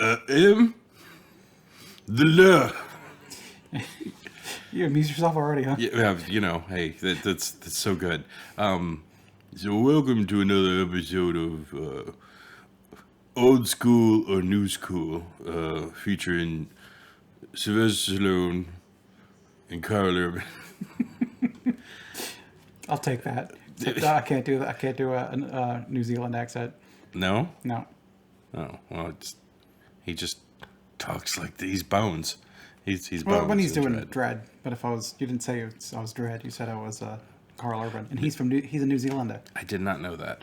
am the law. You amuse yourself already, huh? Yeah, hey, that's so good. So welcome to another episode of Old School or New School, featuring Sylvester Stallone and Carl Urban. I'll take that. I can't do that. I can't do a New Zealand accent. No? No. Oh, well, he just talks like these bones. He's Well, bones when he's in doing Dredd. Dredd, but if you didn't say I was Dredd. You said I was Carl Urban, and he's a New Zealander. I did not know that.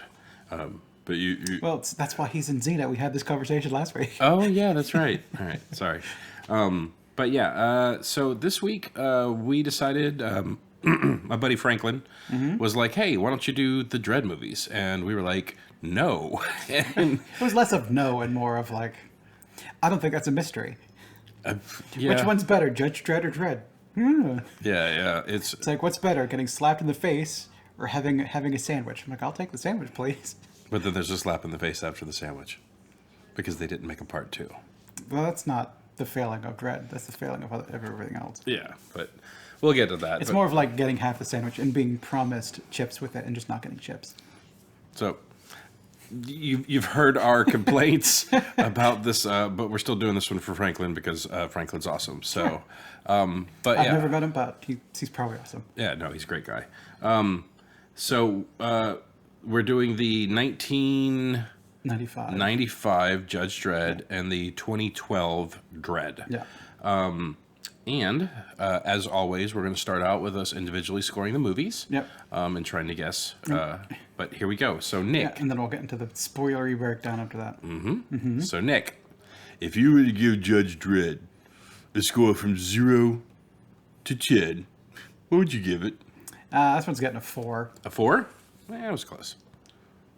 But you Well, that's why he's in Xena. We had this conversation last week. Oh, yeah, that's right. All right, sorry. But yeah, so this week we decided, my buddy Franklin was like, hey, why don't you do the Dredd movies? And we were like, no. And, It was less of no and more of like, I don't think that's a mystery. yeah, Which one's better, Judge Dredd or Dredd? yeah, It's like, what's better, getting slapped in the face or having a sandwich? I'm like, I'll take the sandwich, please. But then there's a slap in the face after the sandwich because they didn't make a part 2. Well, that's not the failing of Dredd. That's the failing of everything else. Yeah, but we'll get to that. It's but, more of like getting half the sandwich and being promised chips with it and just not getting chips. So you've heard our complaints about this, but we're still doing this one for Franklin because Franklin's awesome. So, but I've yeah, never met him, but he's probably awesome. yeah, no, he's a great guy. So we're doing the 95. 1995 Judge Dredd and the 2012 Dredd. Yeah. And as always, we're going to start out with us individually scoring the movies. Yep. And trying to guess. But here we go. So Nick. Yeah, and then we'll get into the spoilery breakdown after that. So Nick, if you were to give Judge Dredd a score from 0 to 10, what would you give it? This one's getting a 4. A 4? That was close.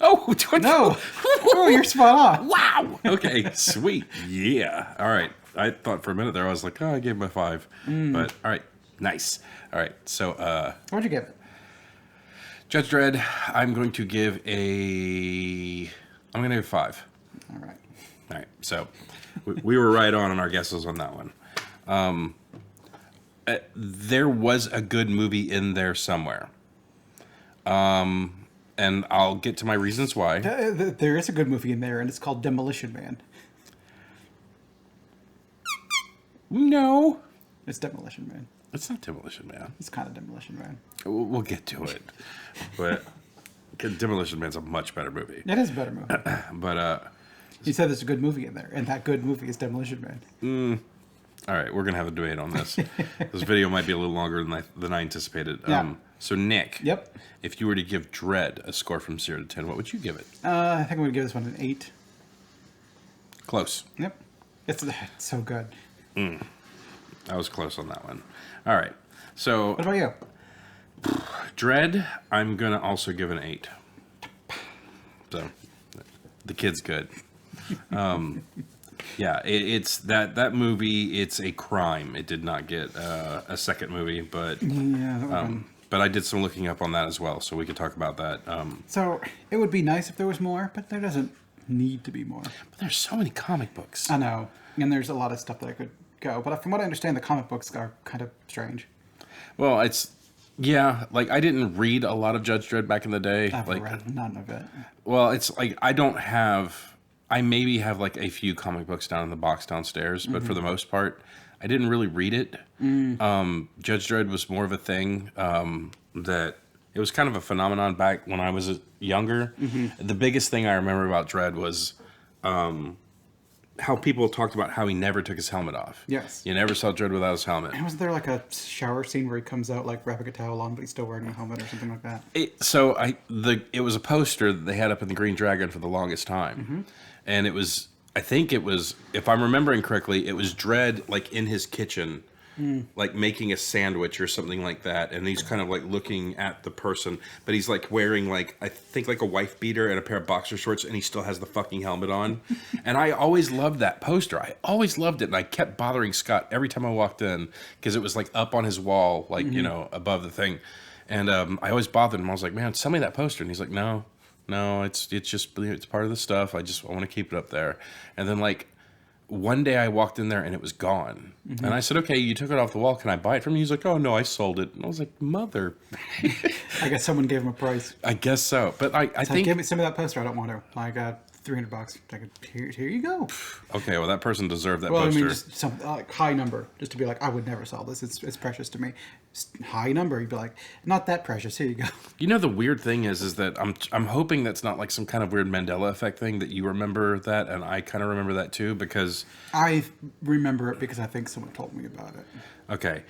Oh, No! Oh, you're spot on. Wow. Okay, sweet. Yeah. All right. I thought for a minute there, I was like, oh, I gave him a 5. But all right. Nice. All right. So, What'd you give it? Judge Dredd, I'm going to give a 5. All right. All right. So we were right on our guesses on that one. There was a good movie in there somewhere. And I'll get to my reasons why. There is a good movie in there, and it's called Demolition Man. No. It's Demolition Man. It's not Demolition Man. It's kind of Demolition Man. We'll get to it. But Demolition Man's a much better movie. It is a better movie. But, You said there's a good movie in there, and that good movie is Demolition Man. all right, we're going to have a debate on this. This video might be a little longer than I anticipated. Yeah. So, Nick, Yep. if you were to give Dredd a score from 0 to 10, what would you give it? I think I'm going to give this one an 8. Close. Yep. It's so good. I was close on that one. All right. So, What about you? Dredd, I'm going to also give an 8. So, the kid's good. Yeah, it's that movie, it's a crime. It did not get a second movie, but Yeah. That one. but I did some looking up on that as well, so we could talk about that. So it would be nice if there was more, but there doesn't need to be more. But there's so many comic books. I know, and there's a lot of stuff that I could go, but from what I understand, the comic books are kind of strange. Well, yeah, like I didn't read a lot of Judge Dredd back in the day. I've Like, read none of it. well, it's like I maybe have like a few comic books down in the box downstairs, but for the most part, I didn't really read it. Judge Dredd was more of a thing that it was kind of a phenomenon back when I was younger. The biggest thing I remember about Dredd was how people talked about how he never took his helmet off. Yes. You never saw Dredd without his helmet. And wasn't there like a shower scene where he comes out like wrapping a towel on, but he's still wearing a helmet or something like that? It was a poster that they had up in the Green Dragon for the longest time, and it was, I think it was, if I'm remembering correctly, it was Dredd like in his kitchen, like making a sandwich or something like that, and he's kind of like looking at the person, but he's like wearing like, I think like a wife beater and a pair of boxer shorts, and he still has the fucking helmet on. And I always loved that poster. I always loved it, and I kept bothering Scott every time I walked in because it was like up on his wall, like above the thing. And I always bothered him. I was like, man, sell me that poster. And he's like, no, it's just, it's part of the stuff. I want to keep it up there. And then like one day I walked in there and it was gone. Mm-hmm. And I said, okay, you took it off the wall. Can I buy it from you? He's like, oh, no, I sold it. And I was like, mother. I guess someone gave him a price. I guess so. But I Like, think... give me some of that poster. I don't want to. I got $300. Like, here you go. Okay, well, that person deserved that Well, poster. I mean, just some high number, just to be like, I would never sell this. It's precious to me. High number, you'd be like, not that precious. Here you go. You know, the weird thing is that I'm hoping that's not like some kind of weird Mandela effect thing, that you remember that and I kind of remember that too, because... I remember it because I think someone told me about it. Okay.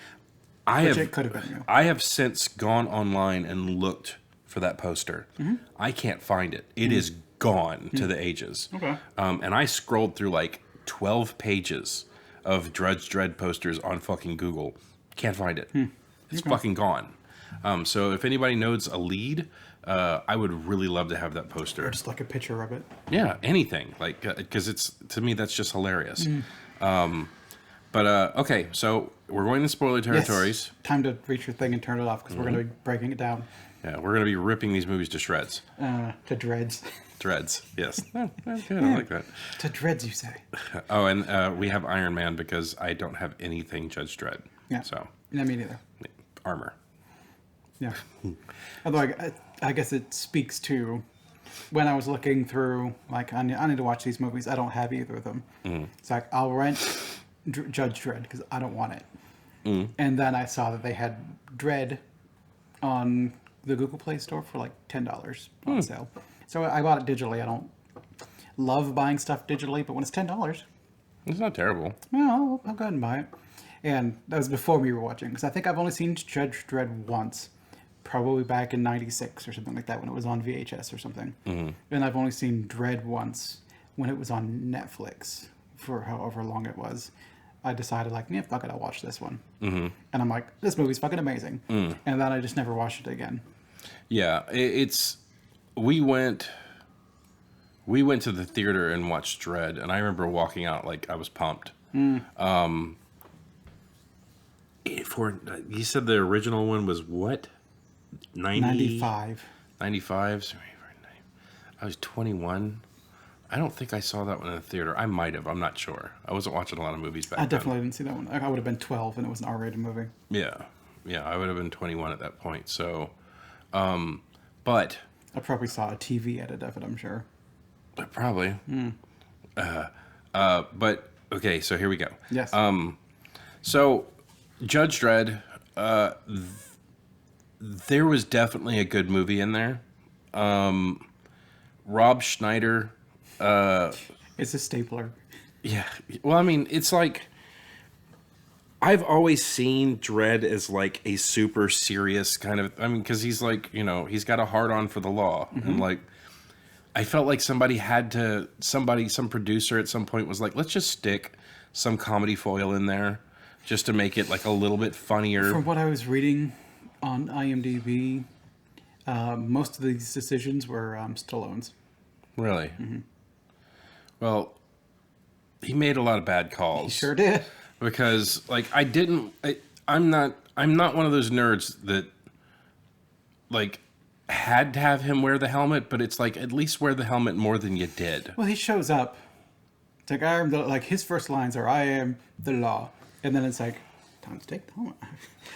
It could have been you. I have since gone online and looked for that poster. Mm-hmm. I can't find it. It is gone to the ages. Okay. And I scrolled through like 12 pages of Judge Dredd posters on fucking Google. Can't find it. It's fucking gone. So if anybody knows a lead, I would really love to have that poster. Or just like a picture of it. Yeah, anything. Like, because it's, to me, that's just hilarious. But okay, so we're going to spoiler territories. Yes. Time to reach your thing and turn it off because we're going to be breaking it down. Yeah, we're going to be ripping these movies to shreds. To dreads. Dreads, yes. Oh, that's good. I like that. To dreads, you say. Oh, and we have Iron Man because I don't have anything Judge Dredd. Yeah. So, No, me neither. armor. Yeah. Although I guess it speaks to when I was looking through, like, I need to watch these movies. I don't have either of them. It's like, I'll rent Judge Dredd because I don't want it. And then I saw that they had Dredd on the Google Play Store for like $10 on sale. So I bought it digitally. I don't love buying stuff digitally, but when it's $10, It's not terrible. well, I'll go ahead and buy it. And that was before we were watching, because I think I've only seen Judge Dredd once, probably back in '96 or something like that when it was on VHS or something. And I've only seen Dredd once when it was on Netflix for however long it was. I decided, like, yeah, fuck it, I'll watch this one. And I'm like, this movie's fucking amazing. And then I just never watched it again. Yeah, it's... We went to the theater and watched Dredd, and I remember walking out like I was pumped. You said the original one was what? 95. 95? I was 21. I don't think I saw that one in the theater. I might have. I'm not sure. I wasn't watching a lot of movies back then. I definitely didn't see that one. I would have been 12 and it was an R-rated movie. Yeah. Yeah, I would have been 21 at that point. So, but... I probably saw a TV edit of it, I'm sure. Probably. But, okay, so here we go. Yes. So, Judge Dredd, there was definitely a good movie in there. Rob Schneider... It's a stapler. Yeah. Well, I mean, it's like... I've always seen Dredd as like a super serious kind of... I mean, because he's like, you know, he's got a hard-on for the law. And like, I felt like some producer at some point was like, let's just stick some comedy foil in there just to make it like a little bit funnier. From what I was reading on IMDb, most of these decisions were Stallone's. Really? Well, he made a lot of bad calls. He sure did. Because like I'm not one of those nerds that like had to have him wear the helmet, but it's like at least wear the helmet more than you did. Well, he shows up. It's like, I am the, like his first lines are, I am the law. And then it's like, time to take the helmet.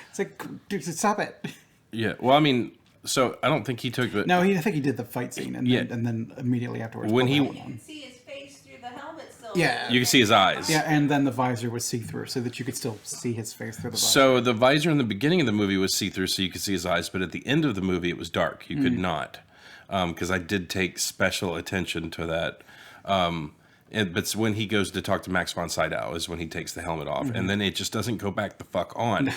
It's like, dude, stop it. Yeah. Well, I mean, so I don't think he took it. No, I think he did the fight scene and then immediately afterwards. When pulled he- the helmet on. You can see his face through the helmet still. Yeah. You can see his eyes. Yeah, and then the visor was see-through so that you could still see his face through the visor. So the visor in the beginning of the movie was see-through, so you could see his eyes, but at the end of the movie, it was dark. You could not, because I did take special attention to that. But when he goes to talk to Max von Sydow is when he takes the helmet off, and then it just doesn't go back the fuck on,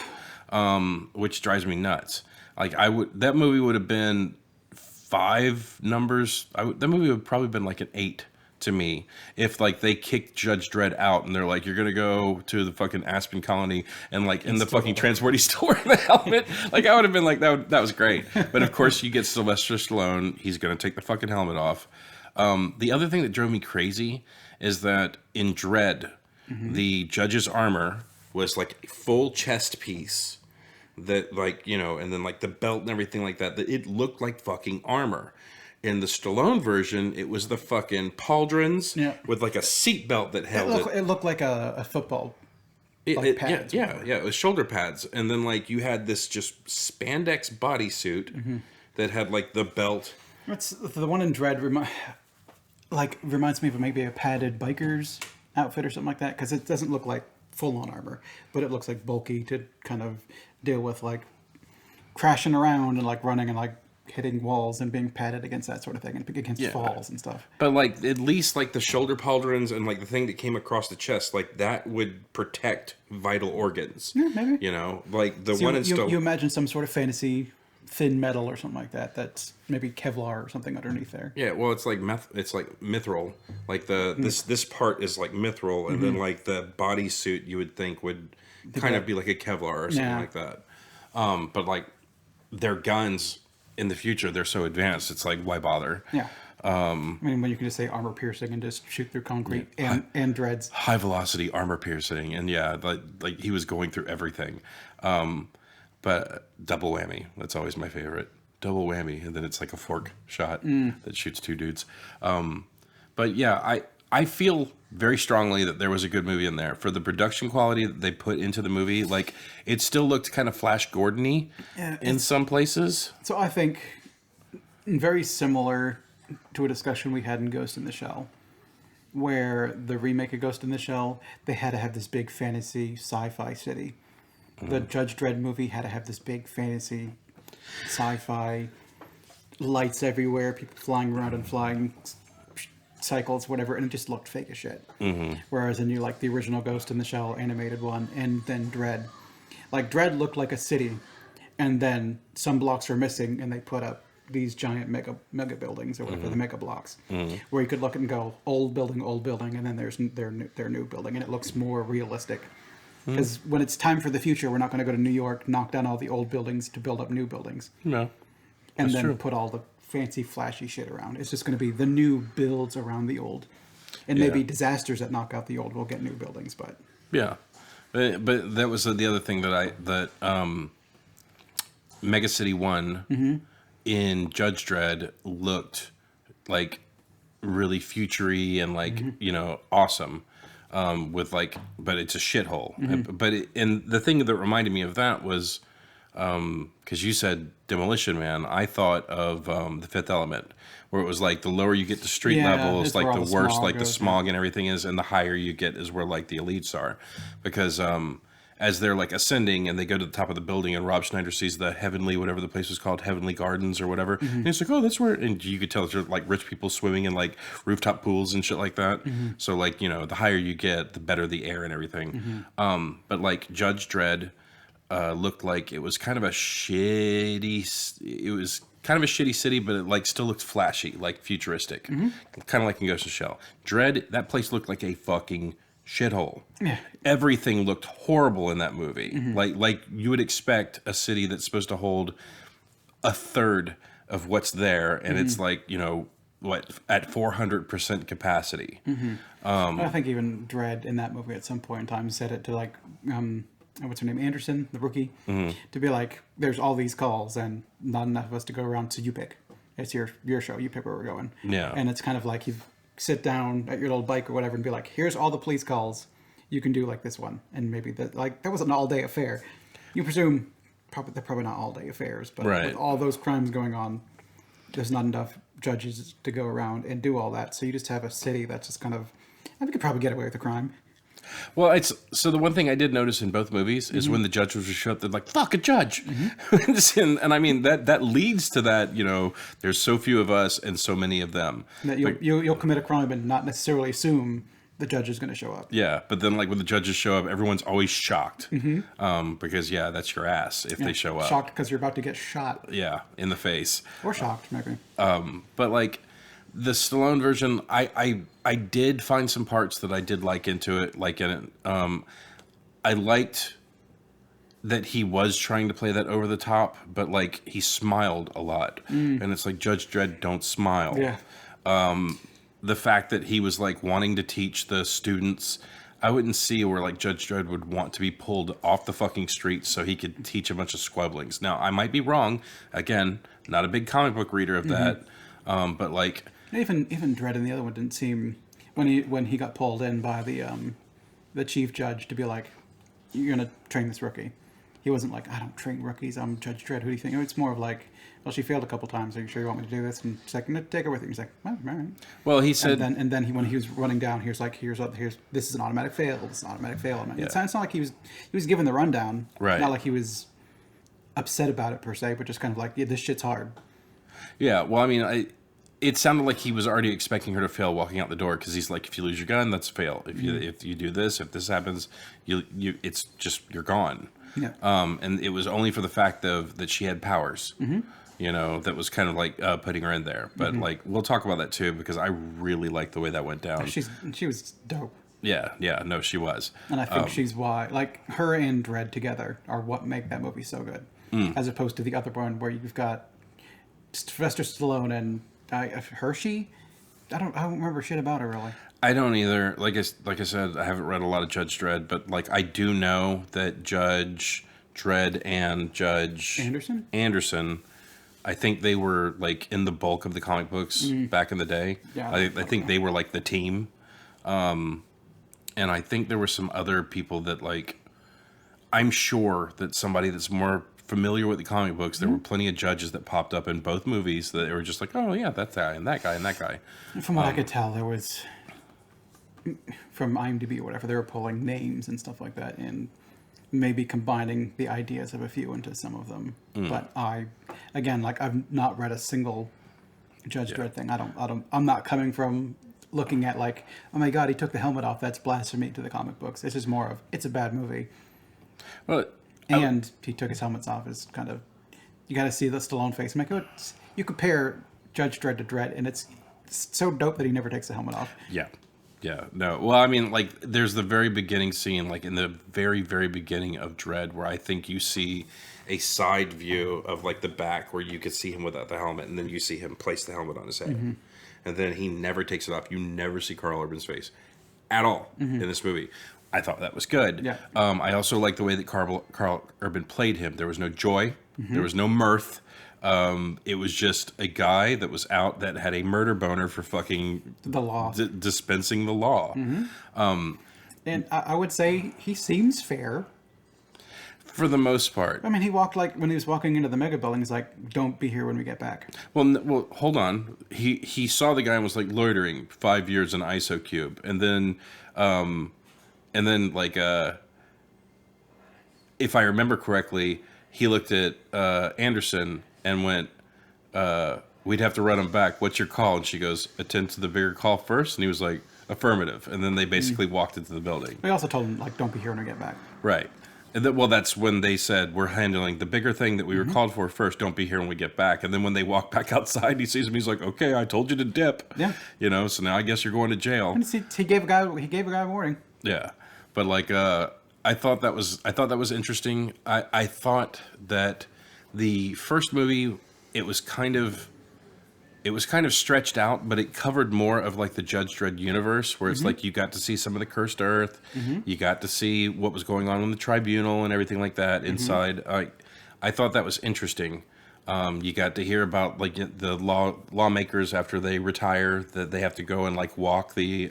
which drives me nuts. Like that movie would have been 5 numbers. That movie would have probably been like an 8 to me if like they kicked Judge Dredd out and they're like, you're gonna go to the fucking Aspen colony and like in the fucking transport he's still wearing the helmet. Like I would have been like that was great. But of course you get Sylvester Stallone, he's gonna take the fucking helmet off. The other thing that drove me crazy is that in Dredd, the judge's armor was like a full chest piece that like, you know, and then like the belt and everything like that it looked like fucking armor. In the Stallone version, it was the fucking pauldrons with like a seatbelt that held it. It looked like a football. Pads yeah, it was shoulder pads, and then like you had this just spandex bodysuit that had like the belt. That's the one in Dredd. Reminds me of maybe a padded biker's outfit or something like that, because it doesn't look like full-on armor, but it looks like bulky to kind of deal with like crashing around and like running and like hitting walls and being padded against that sort of thing and against falls and stuff. But like at least like the shoulder pauldrons and like the thing that came across the chest, like that would protect vital organs. Yeah, maybe. You know, like the So one in you imagine some sort of fantasy thin metal or something like that. That's maybe Kevlar or something underneath there. Yeah, well, it's like mithril. Like this part is like mithril, and then like the bodysuit you would think would kind of be like a Kevlar or something like that. But like their guns in the future, they're so advanced. It's like, why bother? Yeah. I mean, when you can just say armor piercing and just shoot through concrete and dreads. High velocity armor piercing, and like he was going through everything. But double whammy. That's always my favorite. Double whammy, and then it's like a fork shot that shoots two dudes. But yeah, I feel very strongly that there was a good movie in there. For the production quality that they put into the movie, like it still looked kind of Flash Gordon-y in some places. So I think very similar to a discussion we had in Ghost in the Shell, where the remake of Ghost in the Shell, they had to have this big fantasy sci-fi city. The Judge Dredd movie had to have this big fantasy sci-fi, lights everywhere, people flying around and flying cycles, whatever, and it just looked fake as shit. Whereas in the original Ghost in the Shell animated one, and then Dredd, like Dredd looked like a city, and then some blocks were missing, and they put up these giant mega buildings or whatever, the mega blocks, where you could look and go old building, and then there's their new building, and it looks more realistic. Because when it's time for the future, we're not going to go to New York, knock down all the old buildings to build up new buildings. No. And then put all the fancy, flashy shit around. It's just going to be the new builds around the old. And maybe disasters that knock out the old will get new buildings, but... Yeah. But that was the other thing that Mega City 1 in Judge Dredd looked like really futury and like, awesome. But it's a shithole. And the thing that reminded me of that was, because you said Demolition Man, I thought of The Fifth Element, where it was like the lower you get to street levels, like the worse, like the smog and everything is, and the higher you get is where like the elites are, because as they're like ascending and they go to the top of the building and Rob Schneider sees the Heavenly, whatever the place was called, Heavenly Gardens or whatever. And he's like, oh, that's where, and you could tell there's like rich people swimming in like rooftop pools and shit like that. So like, the higher you get, the better the air and everything. But like Judge Dredd looked like it was kind of a shitty city, but it like still looked flashy, like futuristic, kind of like in Ghost in the Shell. Dredd, that place looked like a fucking shithole. Yeah. Everything looked horrible in that movie. Like you would expect a city that's supposed to hold a third of what's there, and it's like, at 400% capacity. I think even Dredd in that movie at some point in time said it to like, what's her name, Anderson, the rookie, to be like, there's all these calls and not enough of us to go around, so you pick. It's your show. You pick where we're going. Yeah. And it's kind of like you sit down at your little bike or whatever and be like, here's all the police calls. You can do like this one. And maybe that was an all-day affair. You presume they're probably not all-day affairs, but with all those crimes going on, there's not enough judges to go around and do all that. So you just have a city that's just kind of, I think, could probably get away with the crime. Well, so the one thing I did notice in both movies is when the judges would show up, they're like, fuck a judge. and I mean, that leads to that, there's so few of us and so many of them. That you'll commit a crime and not necessarily assume the judge is going to show up. Yeah, but then like when the judges show up, everyone's always shocked. Because, that's your ass if they show up. Shocked because you're about to get shot. Yeah, in the face. Or shocked, maybe. But like... The Stallone version, I did find some parts that I did like into it, like in it. I liked that he was trying to play that over the top, but like he smiled a lot, and it's like Judge Dredd don't smile. Yeah. The fact that he was like wanting to teach the students, I wouldn't see where like Judge Dredd would want to be pulled off the fucking street so he could teach a bunch of squibblings. Now I might be wrong. Again, not a big comic book reader of that. But like, Even Dredd in the other one didn't seem when he got pulled in by the chief judge to be like, you're gonna train this rookie. He wasn't like, I don't train rookies. I'm Judge Dredd. Who do you think? It's more of like, well, she failed a couple times. Are you sure you want me to do this? And she's like, no, take her with you. He's like, well, all right. well, he said, And then when he was running down, he was like, here's this is an automatic fail. This is an automatic fail. And it's not like he was given the rundown. Right. Not like he was upset about it per se, but just kind of like, yeah, this shit's hard. yeah. Well, I mean, it sounded like he was already expecting her to fail walking out the door because he's like, if you lose your gun, that's a fail. If you do this, if this happens, it's just you're gone. Yeah. And it was only for the fact that she had powers. You know, that was kind of like putting her in there. But like, we'll talk about that too because I really like the way that went down. She was dope. Yeah, no, she was. And I think she's why, like, her and Dredd together are what make that movie so good, as opposed to the other one where you've got Sylvester Stallone and Hershey. I don't remember shit about her really. I don't either. Like I said, I haven't read a lot of Judge Dredd, but like I do know that Judge Dredd and Judge Anderson, I think they were like in the bulk of the comic books back in the day. Yeah, I think they were like the team. And I think there were some other people that like, I'm sure that somebody that's more familiar with the comic books, there were plenty of judges that popped up in both movies that were just like, oh yeah, that guy and that guy and that guy. From what I could tell, there was, from IMDb or whatever, they were pulling names and stuff like that and maybe combining the ideas of a few into some of them. But I've not read a single Judge Dredd thing. I'm not coming from looking at like, oh my god, he took the helmet off, that's blasphemy to the comic books. It's just more of, it's a bad movie. Well, And he took his helmets off is kind of, you got to see the Stallone face. I'm like, you compare Judge Dredd to Dredd, and it's so dope that he never takes the helmet off. Yeah. No. Well, I mean, like, there's the very beginning scene, like in the very, very beginning of Dredd, where I think you see a side view of like the back where you could see him without the helmet, and then you see him place the helmet on his head. And then he never takes it off. You never see Carl Urban's face at all in this movie. I thought that was good. Yeah. I also like the way that Carl Urban played him. There was no joy. There was no mirth. It was just a guy that was out that had a murder boner for fucking The law. Dispensing the law. And I would say he seems fair. For the most part. I mean, he walked like, when he was walking into the mega building, he's like, don't be here when we get back. Well, hold on. He saw the guy and was like loitering 5 years in ISO cube, and then like if I remember correctly, he looked at Anderson and went, "We'd have to run him back. What's your call?" And she goes, "Attend to the bigger call first." And he was like, "Affirmative." And then they basically walked into the building. We also told him like, don't be here when we get back. Right. And that's when they said, we're handling the bigger thing that we were called for first. Don't be here when we get back. And then when they walk back outside, he sees him. He's like, okay, I told you to dip. Yeah. You know, so now I guess you're going to jail. And he gave a guy a warning. Yeah. But like, I thought that was interesting. I thought that the first movie, it was kind of stretched out, but it covered more of like the Judge Dredd universe, where it's like you got to see some of the cursed earth, you got to see what was going on in the tribunal and everything like that inside. I thought that was interesting. You got to hear about like the lawmakers after they retire, that they have to go and like walk the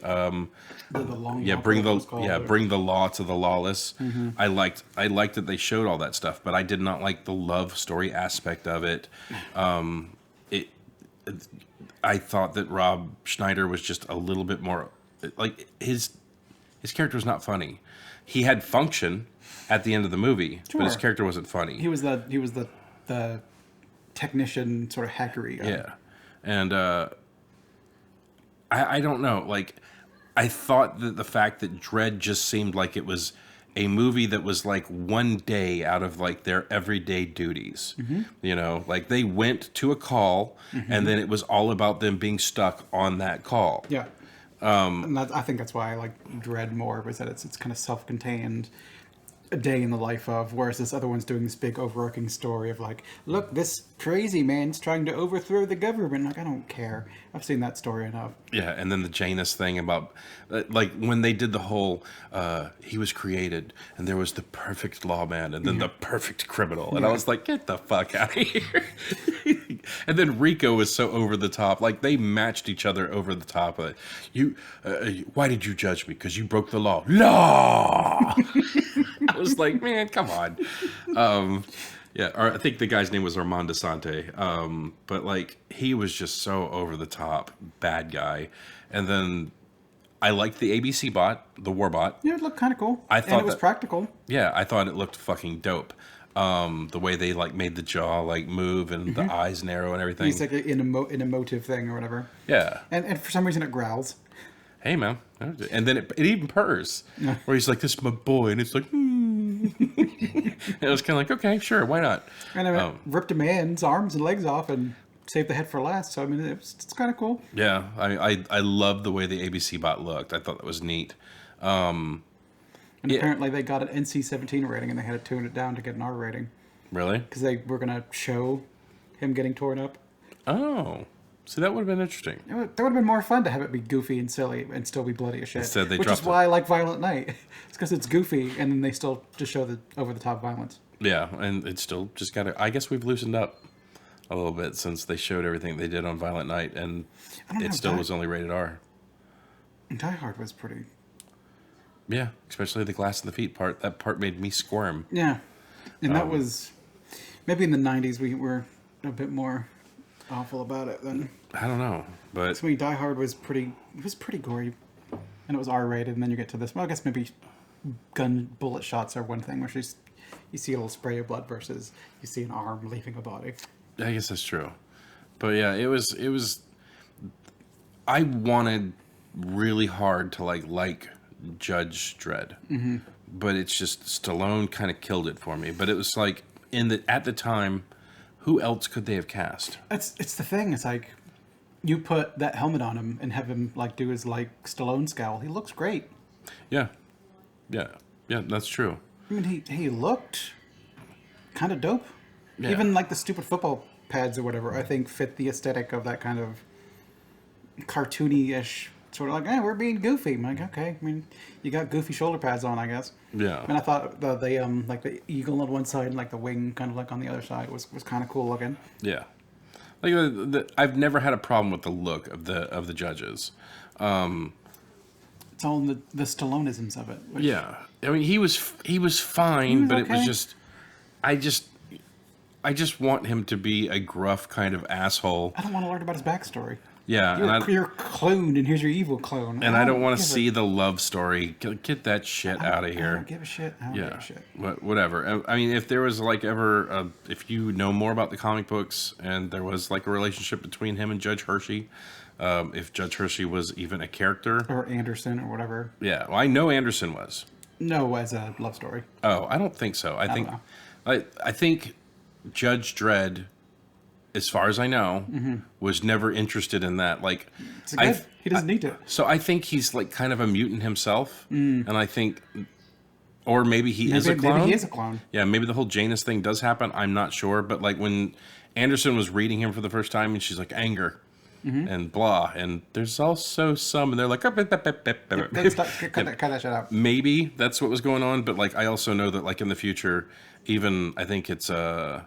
bring the law to the lawless. I liked that they showed all that stuff, but I did not like the love story aspect of it. I thought that Rob Schneider was just a little bit more like his character was not funny. He had function at the end of the movie, but his character wasn't funny. He was the technician sort of hackery guy. Yeah, and I don't know. Like, I thought that the fact that Dredd just seemed like it was a movie that was like one day out of like their everyday duties. You know, like they went to a call and then it was all about them being stuck on that call. Yeah. And I think that's why I like Dredd more, was that it's kind of self-contained, a day in the life of, whereas this other one's doing this big overarching story of like, look, this crazy man's trying to overthrow the government. Like, I don't care. I've seen that story enough. Yeah, and then the Janus thing about, like, when they did the whole, he was created, and there was the perfect lawman, and then the perfect criminal. And I was like, get the fuck out of here. And then Rico was so over the top. Like, they matched each other over the top. Why did you judge me? Because you broke the law. Law! I was like, man, come on. Yeah, or I think the guy's name was Armand Desante. But, like, he was just so over the top, bad guy. And then I liked the ABC bot, the war bot. Yeah, it looked kind of cool. I thought and it was practical. Yeah, I thought it looked fucking dope. The way they like made the jaw like move and the eyes narrow and everything. It's like an emotive thing or whatever. Yeah. And for some reason it growls. Hey man, and then it even purrs. Yeah. Where he's like, "This is my boy," and it's like, and it was kind of like, okay, sure, why not? And I ripped a man's arms and legs off and saved the head for last. So I mean, it's kind of cool. Yeah, I love the way the ABC bot looked. I thought that was neat. And apparently they got an NC-17 rating and they had to tune it down to get an R rating. Really? Because they were going to show him getting torn up. Oh, see, that would have been interesting. That would have been more fun to have it be goofy and silly and still be bloody as shit. Instead, they which dropped is why I like Violent Night. It's because it's goofy and then they still just show the over-the-top violence. Yeah, and it's still just got to... I guess we've loosened up a little bit since they showed everything they did on Violent Night, and it still was only rated R. Die Hard was pretty... Yeah, especially the glass in the feet part. That part made me squirm. Yeah. And that was... Maybe in the 90s we were a bit more awful about it than... I don't know, but... So Die Hard was pretty... It was pretty gory. And it was R-rated, and then you get to this... Well, I guess maybe bullet shots are one thing, where you see a little spray of blood versus you see an arm leaving a body. I guess that's true. But yeah, it was... I wanted really hard to like Judge Dredd. Mm-hmm. But it's just Stallone kind of killed it for me. But it was like at the time, who else could they have cast? It's the thing. It's like you put that helmet on him and have him like do his like Stallone scowl. He looks great. Yeah, that's true. I mean, he looked kind of dope. Yeah. Even like the stupid football pads or whatever, I think fit the aesthetic of that kind of cartoony-ish sort of like, we're being goofy. I'm like, okay. I mean, you got goofy shoulder pads on, I guess. Yeah. And I thought the like the eagle on one side and like the wing kind of like on the other side was kind of cool looking. Yeah. Like I've never had a problem with the look of the judges. It's all in the Stallonisms of it. Yeah. I mean, he was fine, but okay. It was just I just want him to be a gruff kind of asshole. I don't want to learn about his backstory. Yeah, you're a clone, and here's your evil clone. And I don't want to see the love story. Get that shit out of here. I don't give a shit. I don't give a shit. Whatever. I mean, if there was like ever, if you know more about the comic books, and there was like a relationship between him and Judge Hershey, if Judge Hershey was even a character, or Anderson, or whatever. Yeah, well, I know Anderson was. No, as a love story. Oh, I don't think so. I think I think Judge Dredd, as far as I know, was never interested in that. Like, he doesn't need to. So I think he's like kind of a mutant himself, and I think, or maybe he is a clone. Maybe he is a clone. Yeah, maybe the whole Janus thing does happen. I'm not sure, but like when Anderson was reading him for the first time, and she's like anger. And blah, and there's also some, and they're like, cut that shit out. Maybe that's what was going on, but like I also know that like in the future, even I think it's the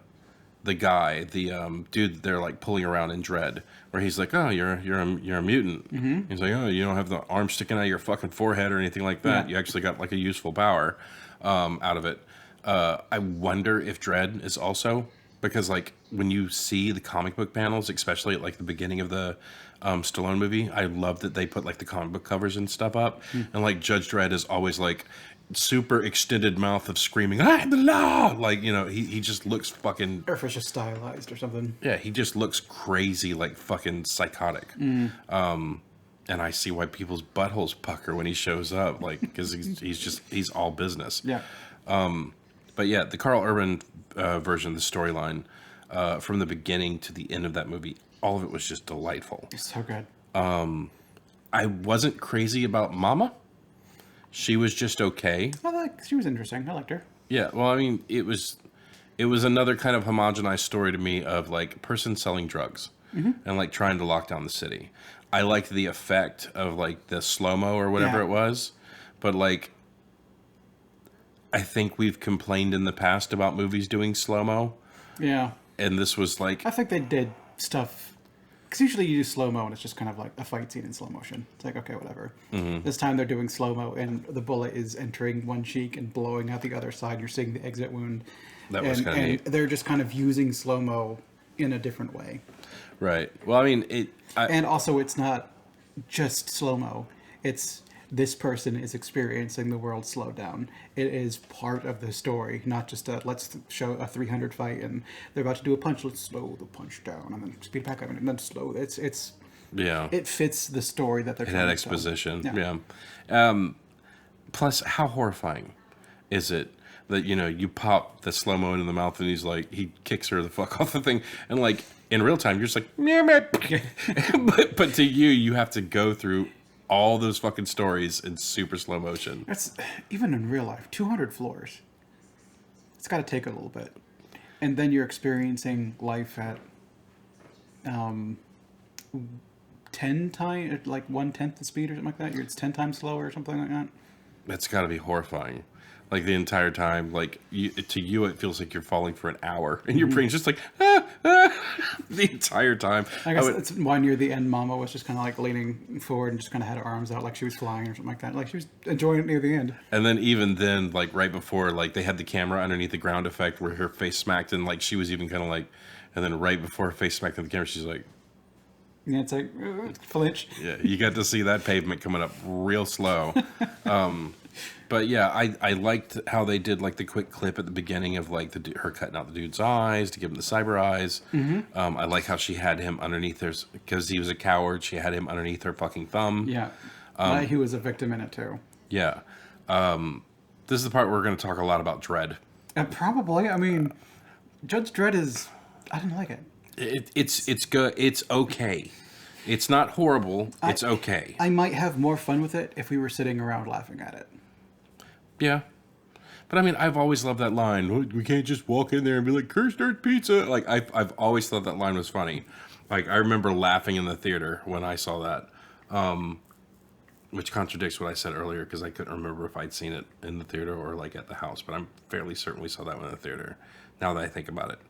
guy, the dude they're like pulling around in Dredd, where he's like, oh, you're a mutant. He's like, oh, you don't have the arm sticking out of your fucking forehead or anything like that. You actually got like a useful power out of it. I wonder if Dredd is also. Because, like, when you see the comic book panels, especially at, like, the beginning of the Stallone movie, I love that they put, like, the comic book covers and stuff up. And, like, Judge Dredd is always, like, super extended mouth of screaming, I am the law! Like, you know, he just looks fucking... Or if it's just stylized or something. Yeah, he just looks crazy, like, fucking psychotic. And I see why people's buttholes pucker when he shows up, like, because he's all business. Yeah. But yeah, the Carl Urban version of the storyline, from the beginning to the end of that movie, all of it was just delightful. It's so good. I wasn't crazy about Mama. She was just okay. She was interesting. I liked her. Yeah, well, I mean, it was another kind of homogenized story to me of like a person selling drugs and like trying to lock down the city. I liked the effect of like the slow-mo or whatever it was, but like, I think we've complained in the past about movies doing slow-mo. Yeah. And this was like... I think they did stuff. Because usually you do slow-mo and it's just kind of like a fight scene in slow motion. It's like, okay, whatever. This time they're doing slow-mo and the bullet is entering one cheek and blowing out the other side. You're seeing the exit wound. That was kind of neat. They're just kind of using slow-mo in a different way. Right. Well, I mean, And also it's not just slow-mo. It's this person is experiencing the world slow down. It is part of the story, not just let's show a 300 fight and they're about to do a punch. Let's slow the punch down and then speed back up and then slow. It's yeah. It fits the story that they're. It trying had to exposition. tell. Yeah. Plus, how horrifying is it that you pop the slow mo into the mouth and he kicks her the fuck off the thing and like in real time you're just like, but to you have to go through all those fucking stories in super slow motion. That's even in real life. 200 floors. It's got to take a little bit, and then you're experiencing life at 10 times, like 1/10 the speed or something like that. It's 10 times slower or something like that. That's got to be horrifying. Like the entire time, like to you, it feels like you're falling for an hour, and your brain's just like the entire time. I guess that's why near the end, Mama was just kind of like leaning forward and just kind of had her arms out like she was flying or something like that. Like she was enjoying it near the end. And then even then, like right before, like they had the camera underneath the ground effect where her face smacked, and like she was even kind of like, and then right before her face smacked in the camera, she's like, yeah, it's like flinch. yeah, you got to see that pavement coming up real slow. But yeah, I liked how they did like the quick clip at the beginning of like her cutting out the dude's eyes to give him the cyber eyes. I like how she had him underneath hers because he was a coward. She had him underneath her fucking thumb. Yeah, he was a victim in it too. Yeah, this is the part where we're going to talk a lot about Dredd. Probably. I mean, Judge Dredd is. I didn't like it. It's good. It's okay. It's not horrible. It's okay. I might have more fun with it if we were sitting around laughing at it. Yeah. But I mean, I've always loved that line. We can't just walk in there and be like, "Curse Nerd Pizza." Like, I've always thought that line was funny. Like, I remember laughing in the theater when I saw that. Which contradicts what I said earlier because I couldn't remember if I'd seen it in the theater or like at the house. But I'm fairly certain we saw that one in the theater. Now that I think about it.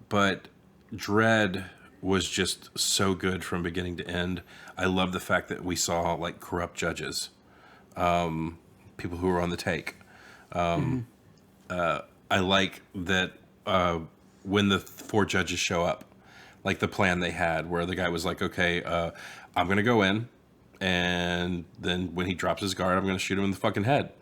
But Dredd was just so good from beginning to end. I love the fact that we saw like corrupt judges. People who were on the take. I like that when the 4 judges show up, like the plan they had, where the guy was like, okay, I'm going to go in, and then when he drops his guard, I'm going to shoot him in the fucking head.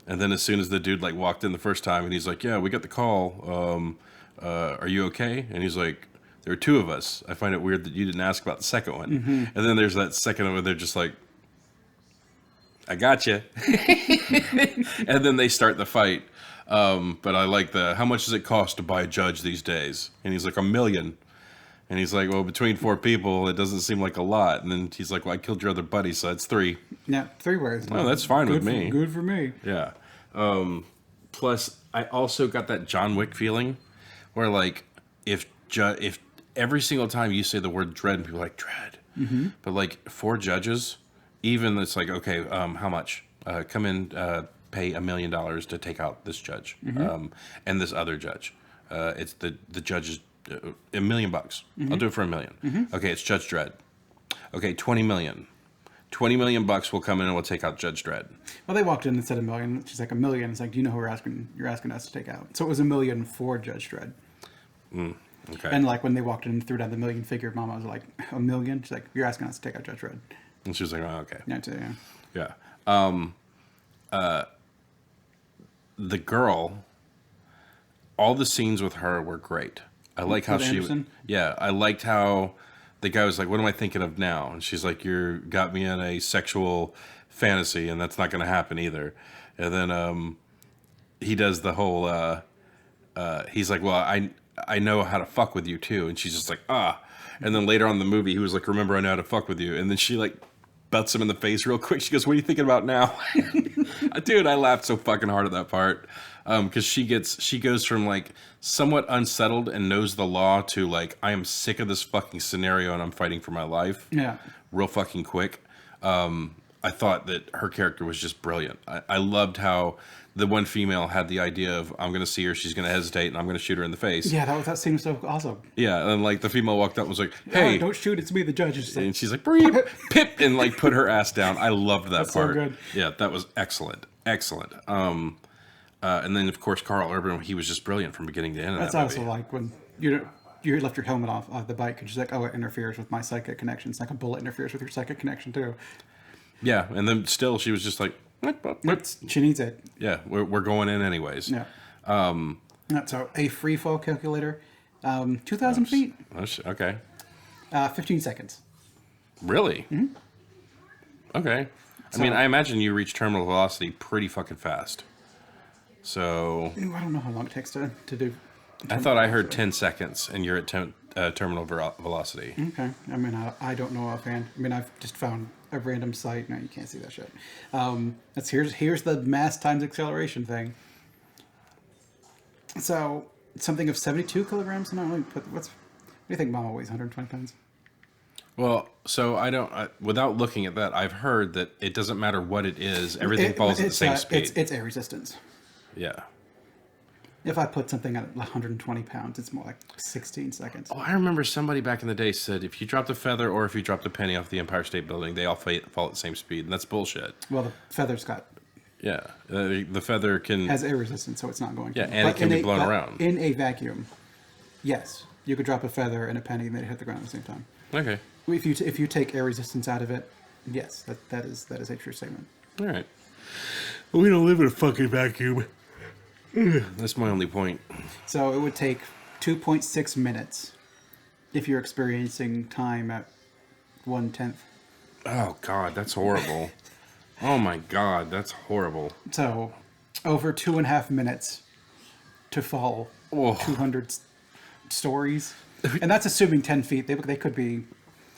And then as soon as the dude like walked in the first time, and he's like, yeah, we got the call. Are you okay? And he's like, there are 2 of us. I find it weird that you didn't ask about the second one. And then there's that second one where they're just like, I got you. And then they start the fight. But I like how much does it cost to buy a judge these days? And he's like, $1 million. And he's like, well, between 4 people, it doesn't seem like a lot. And then he's like, well, I killed your other buddy, so it's 3. Yeah, 3 words. Oh, that's fine with me. Good for me. Yeah. Plus, I also got that John Wick feeling where, like, if every single time you say the word Dredd, people are like, Dredd. But, like, 4 judges... Even it's like, okay, how much? Come in, pay $1 million to take out this judge and this other judge. It's the judge is $1 million. I'll do it for $1 million. Okay, it's Judge Dredd. Okay, $20 million. $20 million will come in and we'll take out Judge Dredd. Well, they walked in and said $1 million. She's like, $1 million. It's like, do you know who you're asking us to take out? So it was $1 million for Judge Dredd. Okay. And like when they walked in and threw down the $1 million figure, Mama was like, $1 million? She's like, you're asking us to take out Judge Dredd. And she was like, oh, okay. Yeah. The girl, all the scenes with her were great. I like how I liked how the guy was like, what am I thinking of now? And she's like, you got me in a sexual fantasy, and that's not going to happen either. And then he does the whole, he's like, well, I know how to fuck with you too. And she's just like, ah. And then later on in the movie, he was like, remember, I know how to fuck with you. And then she like butts him in the face real quick. She goes, what are you thinking about now? Dude, I laughed so fucking hard at that part. Because she goes from like somewhat unsettled and knows the law to like, I am sick of this fucking scenario and I'm fighting for my life. Yeah. Real fucking quick. I thought that her character was just brilliant. I loved how the one female had the idea of, I'm going to see her, she's going to hesitate, and I'm going to shoot her in the face. Yeah, that seems so awesome. Yeah, and like the female walked up and was like, Oh, hey. don't shoot, it's me, the judge. And she's like, Breep, pip, and like put her ass down. I loved that That's so part. good. Yeah, that was excellent. Excellent. And then, of course, Carl Urban, he was just brilliant from beginning to end of That's that also movie. like when you left your helmet off the bike, and she's like, oh, it interferes with my psychic connection. It's like a bullet interferes with your psychic connection, too. Yeah, and then still she was just like, She needs it. yeah, we're going in anyways. Yeah. So a free fall calculator, 2,000 feet, Okay. 15 seconds. Really? Mm-hmm. Okay. I mean, I imagine you reach terminal velocity pretty fucking fast. So I don't know how long it takes to do. I thought I heard 10 seconds, and you're at terminal velocity. Okay. I mean, I don't know offhand. I mean, I've just found a random site. No, you can't see that shit. Here's the mass times acceleration thing. So something of 72 kilograms. No, let me put what do you think Mama weighs? 120 pounds. Well, so I don't. Without looking at that, I've heard that it doesn't matter what it is. Everything falls at the same speed. It's air resistance. Yeah. If I put something at 120 pounds, it's more like 16 seconds. Oh, I remember somebody back in the day said if you dropped a feather or if you dropped a penny off the Empire State Building, they all fall at the same speed, and that's bullshit. Well, the feather's got Yeah, the feather has air resistance, so it's not going. Yeah, to. and But it can be blown but around. in a vacuum. Yes, you could drop a feather and a penny, and they'd hit the ground at the same time. Okay. If you take air resistance out of it, yes, that is a true statement. All right. Well, we don't live in a fucking vacuum. That's my only point. So it would take 2.6 minutes if you're experiencing time at 1/10. Oh God, that's horrible. Oh my God, that's horrible. So over 2.5 minutes to fall Oh. 200 stories, and that's assuming 10 feet. They could be.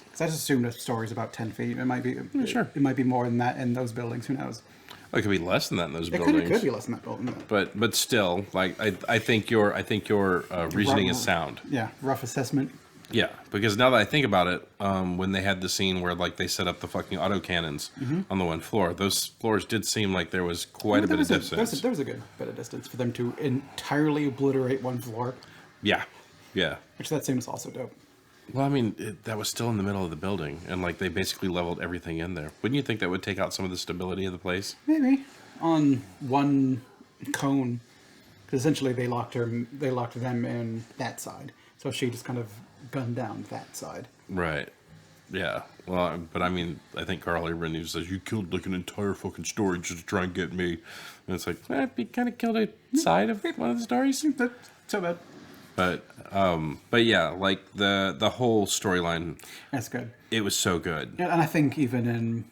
Because I just assumed a story's about 10 feet. It might be. Sure. It might be more than that in those buildings. Who knows? Well, it could be less than that in those It buildings. could be less than that building. But still, like I think your reasoning is sound. Yeah, rough assessment. Yeah, because now that I think about it, when they had the scene where like they set up the fucking autocannons on the one floor, those floors did seem like there was quite a bit of distance. There was a good bit of distance for them to entirely obliterate one floor, Yeah. which that seems also dope. Well, I mean, that was still in the middle of the building, and like they basically leveled everything in there. Wouldn't you think that would take out some of the stability of the place? Maybe on one cone, because essentially they locked them in that side, so she just kind of gunned down that side. Right. Yeah. Well, but I mean, I think Carl Urban says you killed like an entire fucking story just to try and get me, and it's like, you kind of killed a side of one of the stories. That's so bad. But yeah, like the whole storyline, That's good. it was so good. And I think even in,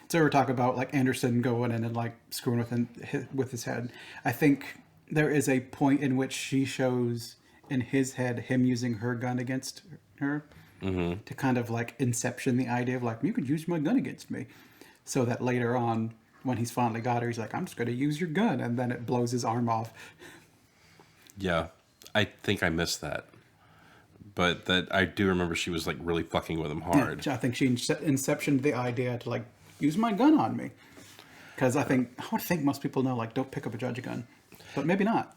so we're talking about like Anderson going in and like screwing with his head. I think there is a point in which she shows in his head him using her gun against her to kind of like inception the idea of like, you could use my gun against me, so that later on when he's finally got her, he's like, I'm just going to use your gun, and then it blows his arm off. Yeah, I think I missed that, but that I do remember she was like really fucking with him hard. I think she inceptioned the idea to like use my gun on me, because I would think most people know like don't pick up a judge gun, but maybe not.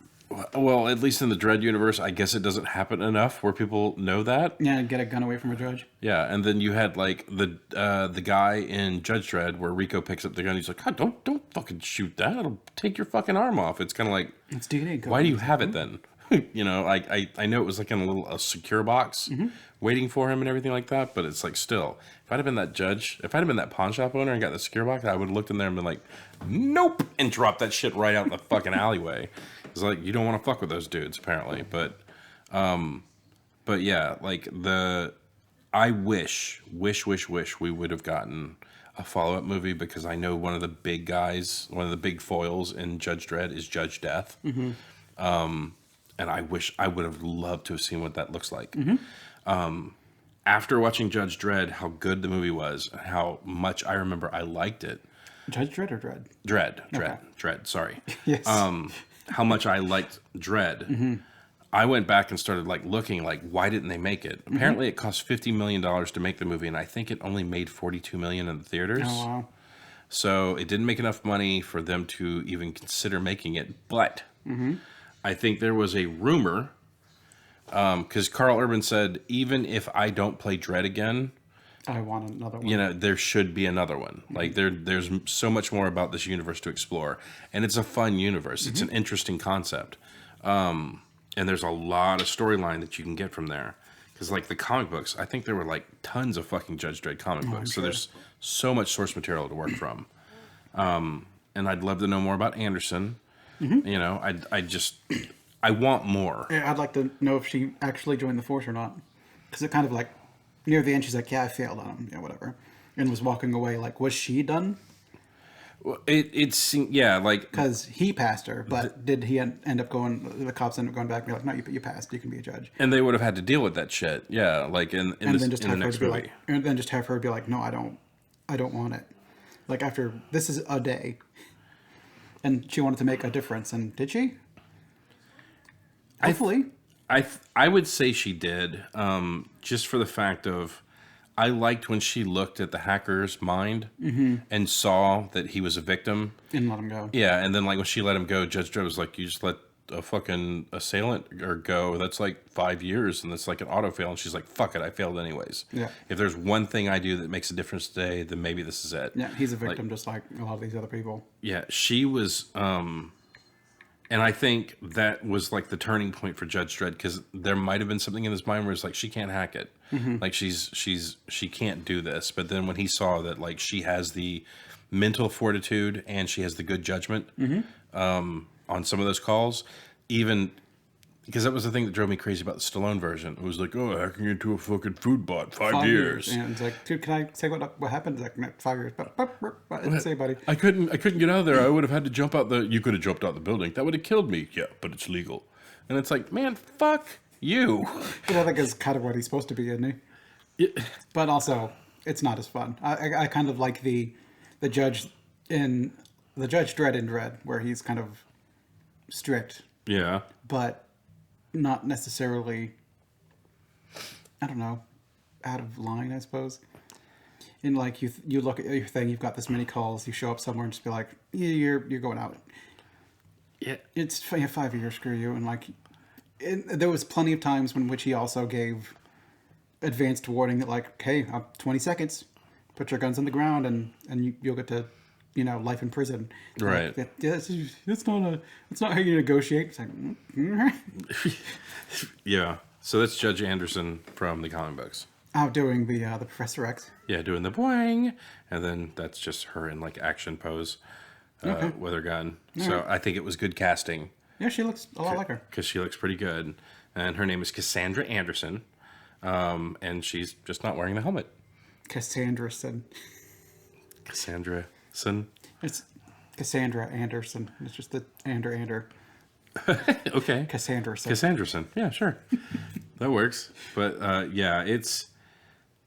Well, at least in the Dredd universe, I guess it doesn't happen enough where people know that. Yeah, get a gun away from a judge. Yeah, and then you had like the guy in Judge Dredd where Rico picks up the gun. He's like, God, don't fucking shoot that. It'll take your fucking arm off. It's kind of like, It's DNA code. why do you have it then? You know, I know it was like in a secure box waiting for him and everything like that, but it's like still, if I'd have been that judge, if I'd have been that pawn shop owner and got the secure box, I would have looked in there and been like, nope, and dropped that shit right out in the fucking alleyway. It's like, you don't want to fuck with those dudes, apparently. But yeah, like I wish we would have gotten a follow-up movie, because I know one of the big guys, one of the big foils in Judge Dredd is Judge Death. And I wish I would have loved to have seen what that looks like. After watching Judge Dredd, how good the movie was, and how much I remember I liked it. Judge Dredd or Dredd? Dredd, sorry. Yes. How much I liked Dredd. I went back and started like looking like, why didn't they make it? Apparently it cost $50 million to make the movie, and I think it only made $42 million in the theaters. Oh, So it didn't make enough money for them to even consider making it. But I think there was a rumor, because Carl Urban said, even if I don't play Dredd again, I want another one. you know, there should be another one. Like there's so much more about this universe to explore, and it's a fun universe. It's an interesting concept, and there's a lot of storyline that you can get from there. Because like the comic books, I think there were like tons of fucking Judge Dredd comic books. So there's so much source material to work from, and I'd love to know more about Anderson. You know, I want more. Yeah, I'd like to know if she actually joined the Force or not. Because it kind of like, near the end, she's like, yeah, I failed on him, whatever. And was walking away. Like, was she done? It's yeah, like Because he passed her, but did he end up going, the cops end up going back and be like, no, you passed, you can be a judge. and they would have had to deal with that shit. Yeah, like in And this, then just in the have her next to be movie. like, and then just have her be like, no, I don't want it. Like after, this is a day. And she wanted to make a difference, and did she? Hopefully. I would say she did, just for the fact of I liked when she looked at the hacker's mind and saw that he was a victim. And let him go. Yeah, and then like when she let him go, Judge Dredd was like, "You just let a fucking assailant or go. That's like 5 years, and that's like an auto fail." And she's like, "Fuck it, I failed anyways. Yeah. If there's one thing I do that makes a difference today, then maybe this is it." Yeah, he's a victim just like a lot of these other people. Yeah, she was, and I think that was like the turning point for Judge Dredd, because there might have been something in his mind where it's like she can't hack it, like she can't do this. But then when he saw that like she has the mental fortitude and she has the good judgment on some of those calls, even because that was the thing that drove me crazy about the Stallone version. It was like, oh, hacking into a fucking food bot, 5 years. And it's like, dude, can I say what happened? It's like, no, 5 years. But say, buddy. I couldn't get out of there. I would have had to jump out you could have jumped out the building. That would have killed me. Yeah, but it's legal. And it's like, man, fuck you. But I think it's kind of what he's supposed to be, isn't he? Yeah. But also, it's not as fun. I kind of like the judge in the Judge Dredd in Dredd, where he's kind of strict, Yeah. but not necessarily, I don't know, out of line, I suppose. And like you look at your thing, you've got this many calls, you show up somewhere and just be like, yeah, you're going out. Yeah. It's 5 years, screw you. And like, there was plenty of times in which he also gave advanced warning that like, hey, 20 seconds, put your guns on the ground and you'll get to, life in prison. Right. Like, it's not how you negotiate. It's like, Yeah. So that's Judge Anderson from the comic books. outdoing the Professor X. Yeah, doing the boing, and then that's just her in like action pose with her gun. So I think it was good casting Yeah, she looks a lot like her. because she looks pretty good, and her name is Cassandra Anderson, and she's just not wearing the helmet. Cassandrason. Cassandra-son. It's Cassandra Anderson. It's just the Ander. Okay. Cassandrason. Cassandrason. Yeah, sure. That works. But yeah,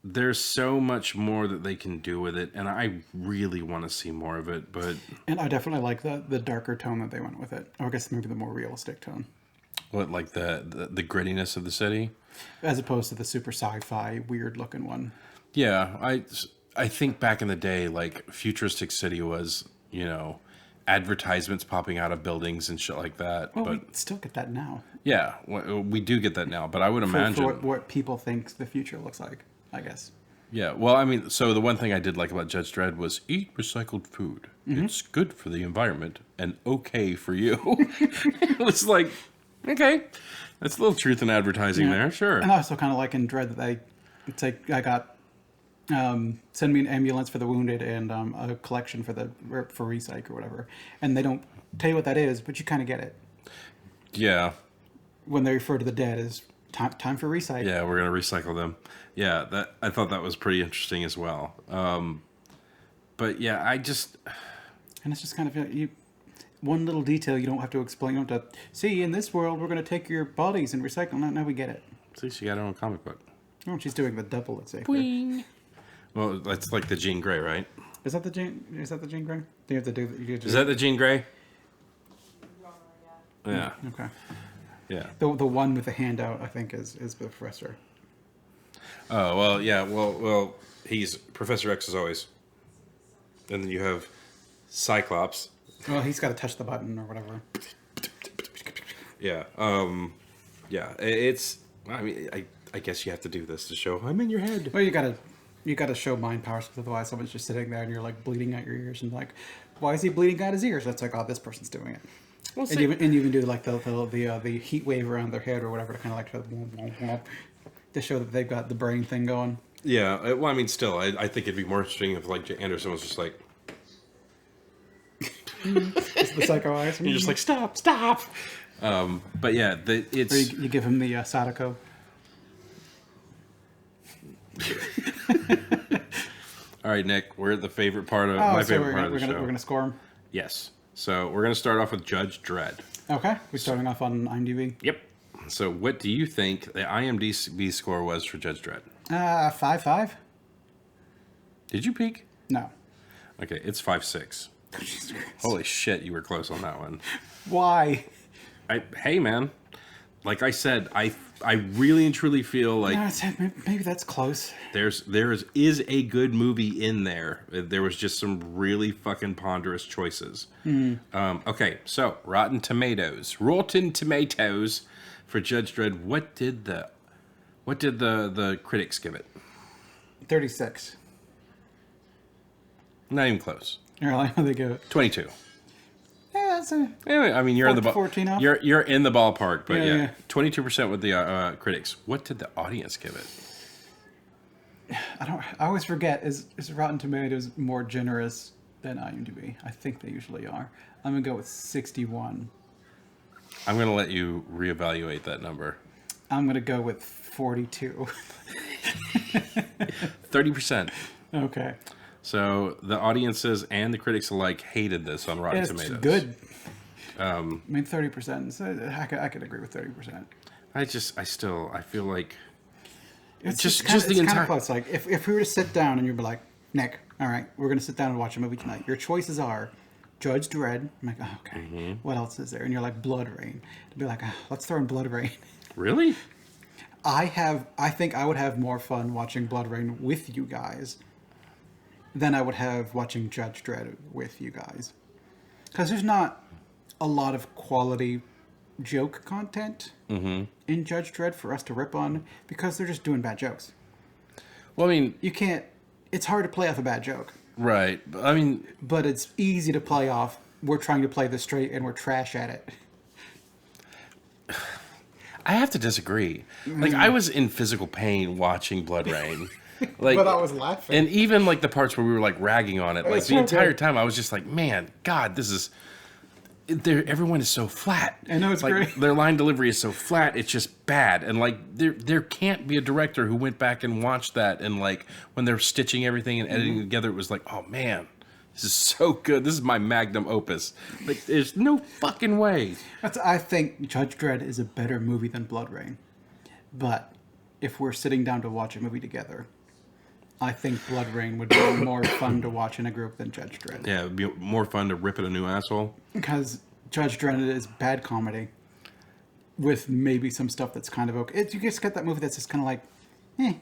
there's so much more that they can do with it, and I really want to see more of it. But And I definitely like the darker tone that they went with it. Or I guess maybe the more realistic tone. what, like the grittiness of the city? As opposed to the super sci-fi, weird-looking one. Yeah, I think back in the day, like futuristic city was, advertisements popping out of buildings and shit like that. Well, but we still get that now. yeah, we do get that now. But I would For imagine, what people think the future looks like, I guess. yeah. Well, I mean, so the one thing I did like about Judge Dredd was eat recycled food. It's good for the environment and okay for you. It was like, okay, that's a little truth in advertising there, sure. And I also kind of like in Dread that it's like I got send me an ambulance for the wounded and a collection for recycle or whatever, and they don't tell you what that is, but you kind of get it Yeah. when they refer to the dead as time for recycle. Yeah, we're gonna recycle them. Yeah, I thought that was pretty interesting as well. But yeah, And it's just kind of one little detail you don't have to explain. You don't have to see in this world we're going to take your bodies and recycle. Now we get it. see, she got her own comic book. Oh, she's doing the double. Let's say. Well, that's like the Jean Grey, right? Is that the Jean? Is that the Jean Grey? Do you have to do? Is that the Jean Grey? Yeah, Okay. yeah. The one with the handout, I think, is the professor. Oh well, yeah. Well, he's Professor X as always. And then you have Cyclops. Well, he's got to touch the button or whatever. Yeah. Yeah. It's. I mean, I guess you have to do this to show I'm in your head. Well, you gotta show mind powers, because otherwise someone's just sitting there and you're like bleeding out your ears and like, why is he bleeding out his ears? That's like, oh, this person's doing it. We'll And you even do like the heat wave around their head or whatever to kind of like to show that they've got the brain thing going. Yeah. Well, I mean, still, I think it'd be more interesting if like Anderson was just like. It's the psycho eyes. You're just like, stop. But yeah, it's. Or you give him the Sadako. All right, Nick, we're at the favorite part of Oh, favorite part of the show. We're gonna score him. Yes. So we're gonna start off with Judge Dredd. Okay, we're starting off on IMDb. Yep. So what do you think the IMDb score was for Judge Dredd? 5.5. Did you peek? No. Okay, it's 5.6. Holy shit, you were close on that one. Why? Hey man, like I said, I really and truly feel like No, maybe that's close. there is a good movie in there. There was just some really fucking ponderous choices. Okay, so Rotten Tomatoes for Judge Dredd. What did the critics give it? 36. Not even close. Really? How they give it? 22. Yeah, that's a... Anyway, I mean you're in the 14 off? you're in the ballpark, but Yeah. 22% with the critics. What did the audience give it? I always forget, is Rotten Tomatoes more generous than IMDb? I think they usually are. I'm gonna go with 61. I'm gonna let you reevaluate that number. I'm gonna go with 42. 30%. Okay. So the audiences and the critics alike hated this on Rotten It's Tomatoes. good. I mean, 30%. So I could agree with 30%. I feel like It's just kind the entire. of close. Like if we were to sit down and you'd be like, Nick, all right, we're gonna sit down and watch a movie tonight. Your choices are Judge Dredd. I'm like, oh, okay. Mm-hmm. What else is there? And you're like, Blood Rain. To be like, oh, let's throw in Blood Rain. Really? I think I would have more fun watching Blood Rain with you guys than I would have watching Judge Dredd with you guys. Because there's not a lot of quality joke content in Judge Dredd for us to rip on, because they're just doing bad jokes. Well, I mean, You can't... It's hard to play off a bad joke, right? I mean, but it's easy to play off. We're trying to play this straight and we're trash at it. I have to disagree. Like, I was in physical pain watching Blood Rain. Like, But I was laughing. and even like the parts where we were like ragging on it, like It's the so entire good. time, I was just like, man, God, this is. Everyone is so flat. I know, it's like, great. Their line delivery is so flat; it's just bad. And like, there can't be a director who went back and watched that, and like when they're stitching everything and editing together, it was like, oh man, this is so good. This is my magnum opus. Like, there's no fucking way. I think Judge Dredd is a better movie than Blood Rain. But if we're sitting down to watch a movie together, I think Blood Rain would be more fun to watch in a group than Judge Dredd. Yeah, it'd be more fun to rip at a new asshole. Because Judge Dredd is bad comedy with maybe some stuff that's kind of okay. You just get that movie that's just kind of like, eh.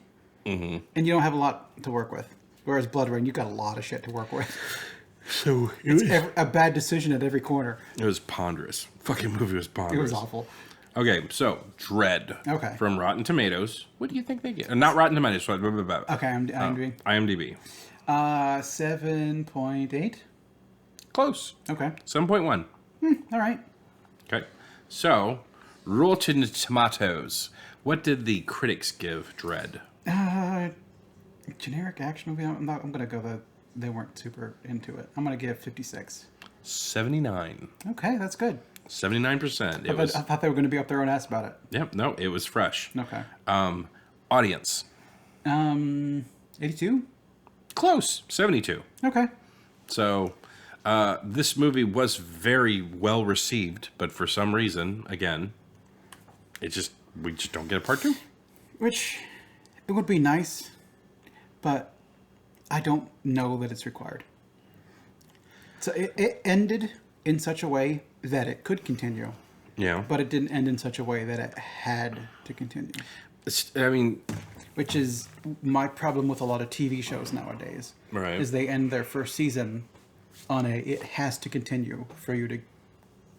Mm-hmm. And you don't have a lot to work with. Whereas Blood Rain, you got a lot of shit to work with. So A bad decision at every corner. it was ponderous. Fucking movie was It ponderous. was awful. Okay, so Dredd. Okay. From Rotten Tomatoes. What do you think they get? Not Rotten Tomatoes. Sorry, blah, blah, blah. Okay, IMDb. IMDb. 7.8. Close. Okay. 7.1. All right. Okay. So, Rotten Tomatoes. What did the critics give Dredd? Generic action movie. I'm going to go they weren't super into it. I'm going to give 56. 79. Okay, that's good. 79%. I thought they were going to be up their own ass about it. Yep, no, it was fresh. Okay. Audience. 82? Close. 72. Okay. So, this movie was very well received, but for some reason, again, we just don't get a part 2. Which, it would be nice, but I don't know that it's required. So it ended in such a way that it could continue, Yeah. but it didn't end in such a way that it had to continue. I mean, which is my problem with a lot of TV shows nowadays. Right. Is they end their first season on it has to continue for you to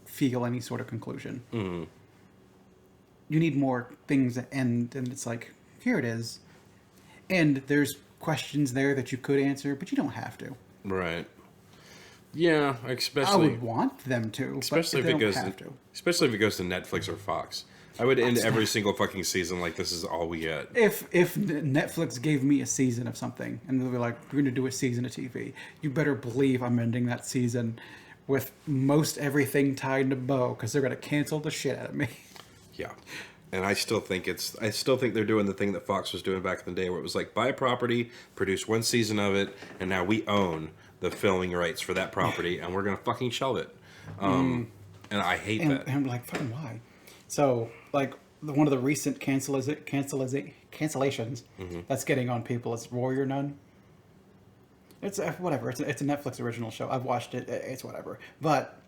feel any sort of conclusion. Mm-hmm. You need more things that end, and it's like, here it is. And there's questions there that you could answer, but you don't have to. Right. Yeah, especially... I would want them to, especially but if they it don't goes have to, to. especially if it goes to Netflix or Fox. I would end every single fucking season like this is all we get. If Netflix gave me a season of something and they were like, we're going to do a season of TV, you better believe I'm ending that season with most everything tied in a bow because they're going to cancel the shit out of me. Yeah. And I still think they're doing the thing that Fox was doing back in the day where it was like, buy a property, produce one season of it, and now we own the filming rights for that property and we're going to fucking shelve it. And I hate that. And I'm like, fucking why? So, like, one of the recent cancellations that's getting on people is Warrior Nun. It's whatever. It's a Netflix original show. I've watched it. It's whatever. But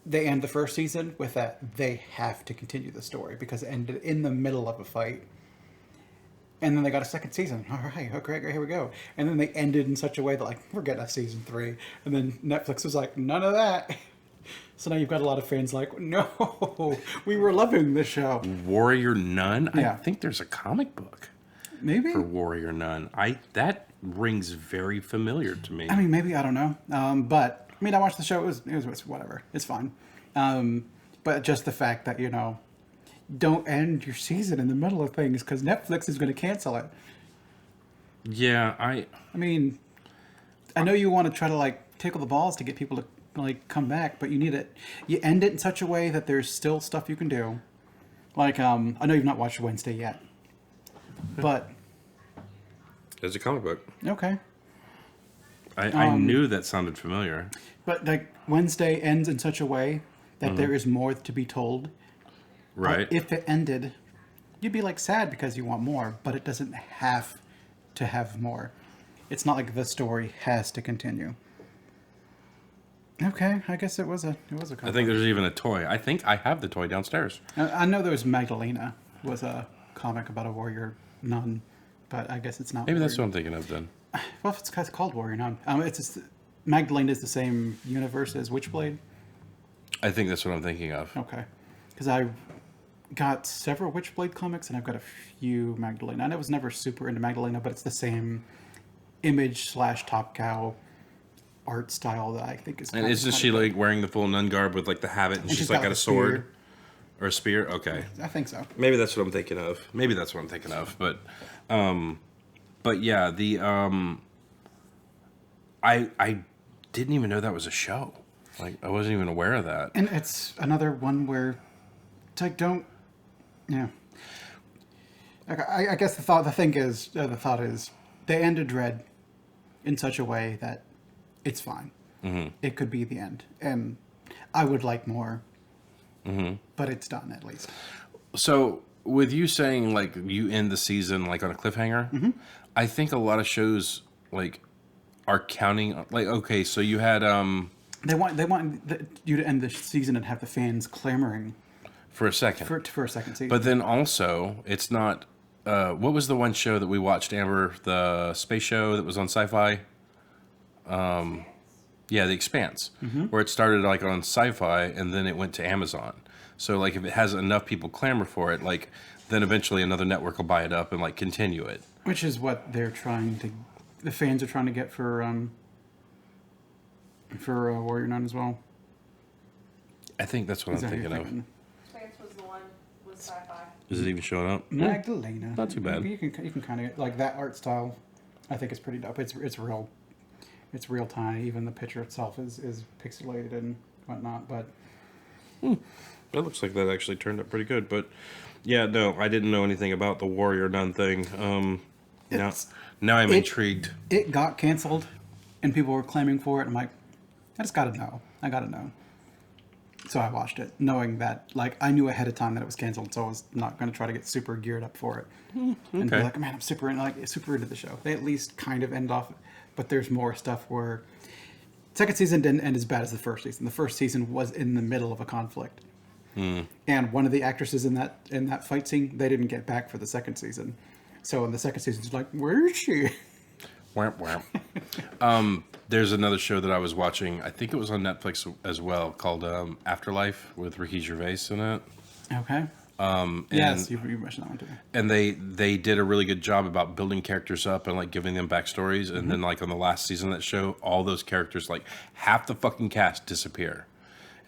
they end the first season with that they have to continue the story because it ended in the middle of a fight. And then they got a second season. All right, okay, here we go. And then they ended in such a way that, like, we're getting a season 3. And then Netflix was like, none of that. So now you've got a lot of fans like, no, we were loving this show. Warrior Nun? Yeah. I think there's a comic book Maybe. for Warrior Nun. That rings very familiar to me. I mean, maybe, I don't know. But, I mean, I watched the show. It was whatever. It's fine. But just the fact that, don't end your season in the middle of things because Netflix is going to cancel it. Yeah, I mean, I know you want to try to, like, tickle the balls to get people to, like, come back, but you end it in such a way that there's still stuff you can do. Like, I know you've not watched Wednesday yet, but... It's a comic book. Okay. I knew that sounded familiar. But, like, Wednesday ends in such a way that there is more to be told. Right. But if it ended, you'd be, like, sad because you want more, but it doesn't have to have more. It's not like the story has to continue. Okay, I guess it was a comic. I think there's even a toy. I think I have the toy downstairs. I know there was Magdalena was a comic about a warrior nun, but I guess it's not. Maybe that's what I'm thinking of then. Well, it's called Warrior Nun. It's just, Magdalena is the same universe as Witchblade. I think that's what I'm thinking of. Okay, because I got several Witchblade comics and I've got a few Magdalena. And I was never super into Magdalena, but it's the same image / Top Cow art style that I think is. And isn't she like wearing the full nun garb with like the habit and she's like got a sword or a spear? Okay, I think so. maybe that's what I'm thinking of. But yeah, the I didn't even know that was a show. Like I wasn't even aware of that. And it's another one where it's like yeah. Like, I guess the thought is they ended Dredd in such a way that it's fine. Mm-hmm. It could be the end, and I would like more. Mm-hmm. But it's done at least. So with you saying like you end the season like on a cliffhanger, mm-hmm. I think a lot of shows like are counting like okay, so you had they want you to end the season and have the fans clamoring for a second for a second season. But then also it's not. What was the one show that we watched, Amber? The space show that was on Sci-Fi. Yeah, The Expanse, mm-hmm. where it started like on Sci-Fi and then it went to Amazon. So like if it has enough people clamor for it, like then eventually another network will buy it up and like continue it. Which is what the fans are trying to get for Warrior Nun as well. I think that's what I'm thinking of. Expanse was the one with sci-fi. Is it even showing up? Magdalena. Not too bad. You can kind of like that art style. I think it's pretty dope. It's real. It's real tiny. Even the picture itself is pixelated and whatnot. But That looks like that actually turned out pretty good. But yeah, no, I didn't know anything about the Warrior Nun thing. Now I'm intrigued. It got canceled, and people were claiming for it. I'm like, I just gotta know. I gotta know. So I watched it, knowing that, like, I knew ahead of time that it was canceled, so I was not going to try to get super geared up for it. Okay. And be like, man, I'm super into the show. They at least kind of end off, but there's more stuff where second season didn't end as bad as the first season. The first season was in the middle of a conflict. And one of the actresses in that fight scene, they didn't get back for the second season. So in the second season, it's like, where is she? Whamp, there's another show that I was watching. I think it was on Netflix as well, called Afterlife with Ricky Gervais in it. Okay. Yes, you mentioned that one too. And they did a really good job about building characters up and like giving them backstories. And then like on the last season of that show, all those characters, like half the fucking cast disappear.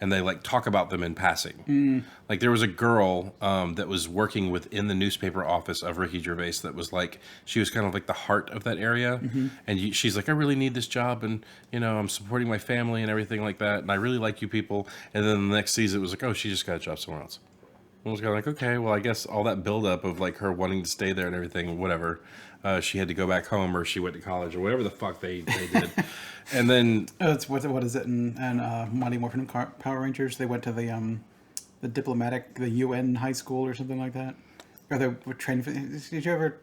And they like talk about them in passing. Like there was a girl that was working within the newspaper office of Ricky Gervais that was like, she was kind of like the heart of that area. And she's like, I really need this job, and I'm supporting my family and everything like that, and I really like you people. And then the next season it was like, oh, she just got a job somewhere else. I was kind of like, okay, well, I guess all that buildup of like her wanting to stay there and everything, whatever. She had to go back home, or she went to college, or whatever the fuck they did. And then it's what is it in Mighty Morphin Power Rangers? They went to the diplomatic, the UN high school or something like that, or they were trained. Did you ever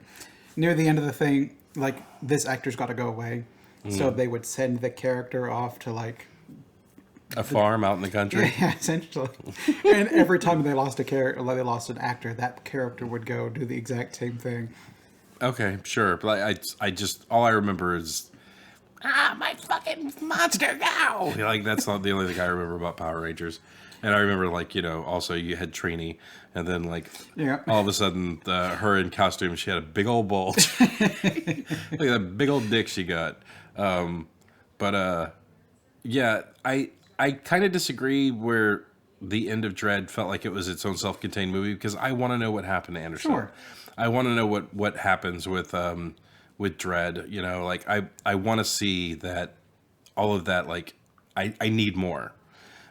near the end of the thing, like this actor's got to go away, so they would send the character off to like a farm out in the country. Yeah, essentially. And every time they lost a character, like they lost an actor, that character would go do the exact same thing. Okay, sure, but I just all I remember is my fucking monster now. Like that's not the only thing I remember about Power Rangers. And I remember like also you had Trini, and then like all of a sudden her in costume, she had a big old bulge, like that big old dick she got. Yeah, I kind of disagree where the end of Dredd felt like it was its own self-contained movie, because I want to know what happened to Anderson. Sure. I want to know what happens with Dredd. Like I want to see that all of that. Like I need more.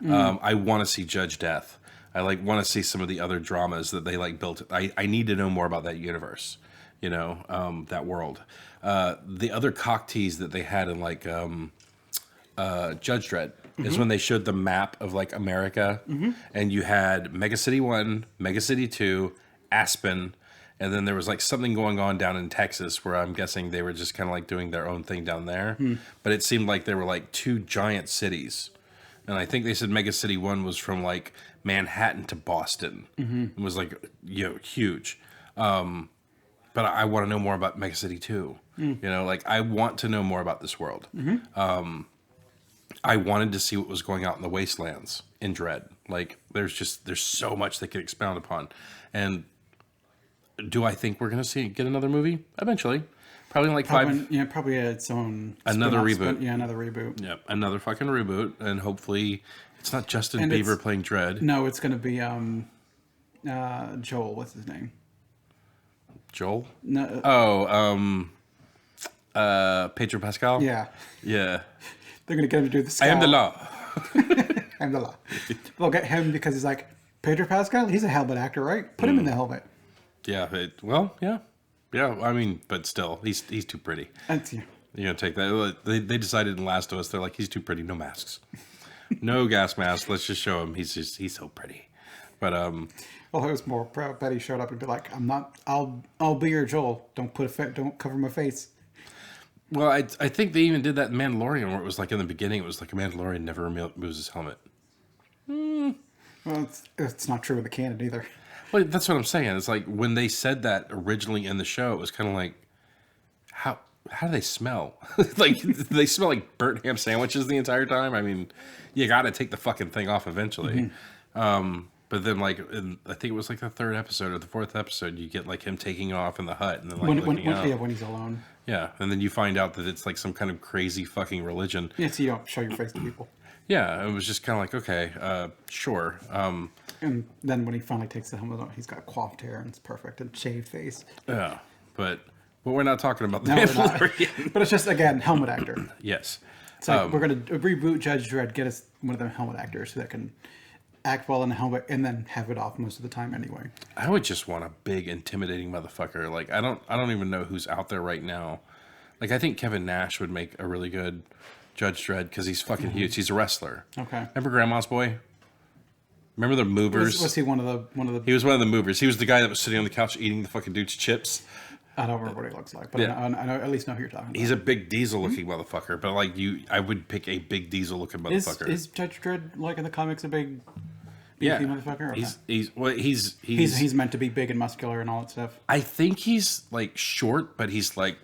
I want to see Judge Death. I want to see some of the other dramas that they like built. I need to know more about that universe. That world. The other cock tease that they had in like Judge Dredd is when they showed the map of like America, and you had Mega City 1, Mega City 2, Aspen, and then there was like something going on down in Texas where I'm guessing they were just kind of like doing their own thing down there. But it seemed like there were like two giant cities. And I think they said Mega City 1 was from like Manhattan to Boston. It was like, huge. But I want to know more about Mega City 2. Like I want to know more about this world. I wanted to see what was going out in the wastelands in Dredd. Like there's so much they could expound upon. And do I think we're going to get another movie eventually? Probably in like five. Yeah, probably its own another reboot. Another reboot. Yeah, another fucking reboot, and hopefully it's not Justin Bieber playing Dredd. No, it's going to be Joel. What's his name? Joel? No. Pedro Pascal. Yeah. Yeah. They're going to get him to do the scowl. I am the law. I am the law. They'll get him because he's like, Pedro Pascal. He's a helmet actor, right? Put him in the helmet. Yeah. Yeah. I mean, but still, he's too pretty. Take that. They decided in Last of Us, they're like, he's too pretty. No masks. No gas mask. Let's just show him. He's so pretty. But well, it was more proud that he showed up and be like, I'm not. I'll be your Joel. Don't cover my face. Well, I think they even did that in Mandalorian, where it was like in the beginning, it was like a Mandalorian never moves his helmet. Well, it's not true in the canon either. Well, that's what I'm saying. It's like when they said that originally in the show, it was kind of like, how do they smell? Like, they smell like burnt ham sandwiches the entire time. I mean, you got to take the fucking thing off eventually. But then, like, I think it was like the third episode or the fourth episode, you get like him taking it off in the hut and then like when he's alone. Yeah, and then you find out that it's like some kind of crazy fucking religion. Yeah, so you don't show your face to people. Yeah, it was just kind of like, okay, sure. And then when he finally takes the helmet off, he's got coiffed hair and it's perfect and shaved face. Yeah, but we're not talking about the Mandalorian. But it's just, again, helmet actor. Yes. It's like, we're going to reboot Judge Dredd, get us one of them helmet actors that can act well in the helmet and then have it off most of the time anyway. I would just want a big, intimidating motherfucker. Like, I don't even know who's out there right now. Like, I think Kevin Nash would make a really good Judge Dredd because he's fucking huge. He's a wrestler. Okay. Remember Grandma's Boy? Remember the movers? Was he one of the? He was one of the movers. He was the guy that was sitting on the couch eating the fucking dude's chips. I don't remember what he looks like, but yeah. I know, at least know who you're talking about. He's a big diesel-looking motherfucker, but like I would pick a big diesel-looking motherfucker. Is Judge Dredd, like in the comics, a big? beefy motherfucker? Okay. He's meant to be big and muscular and all that stuff. I think he's like short, but he's like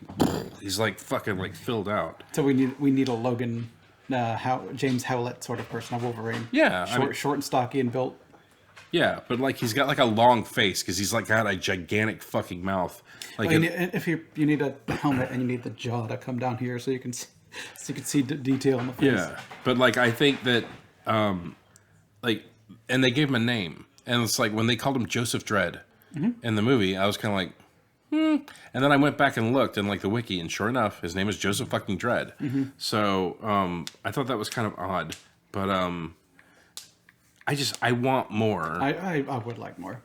fucking like filled out. So we need a Logan, James Howlett sort of person, a Wolverine. Yeah, short and stocky and built. Yeah, but like he's got like a long face because he's like got a gigantic fucking mouth. Like if you need a helmet and you need the jaw to come down here so you can see the detail in the face. Yeah, but like I think that like, and they gave him a name, and it's like when they called him Joseph Dredd in the movie, I was kind of like, and then I went back and looked in like the wiki, and sure enough, his name is Joseph fucking Dredd. So I thought that was kind of odd, but I want more. I would like more.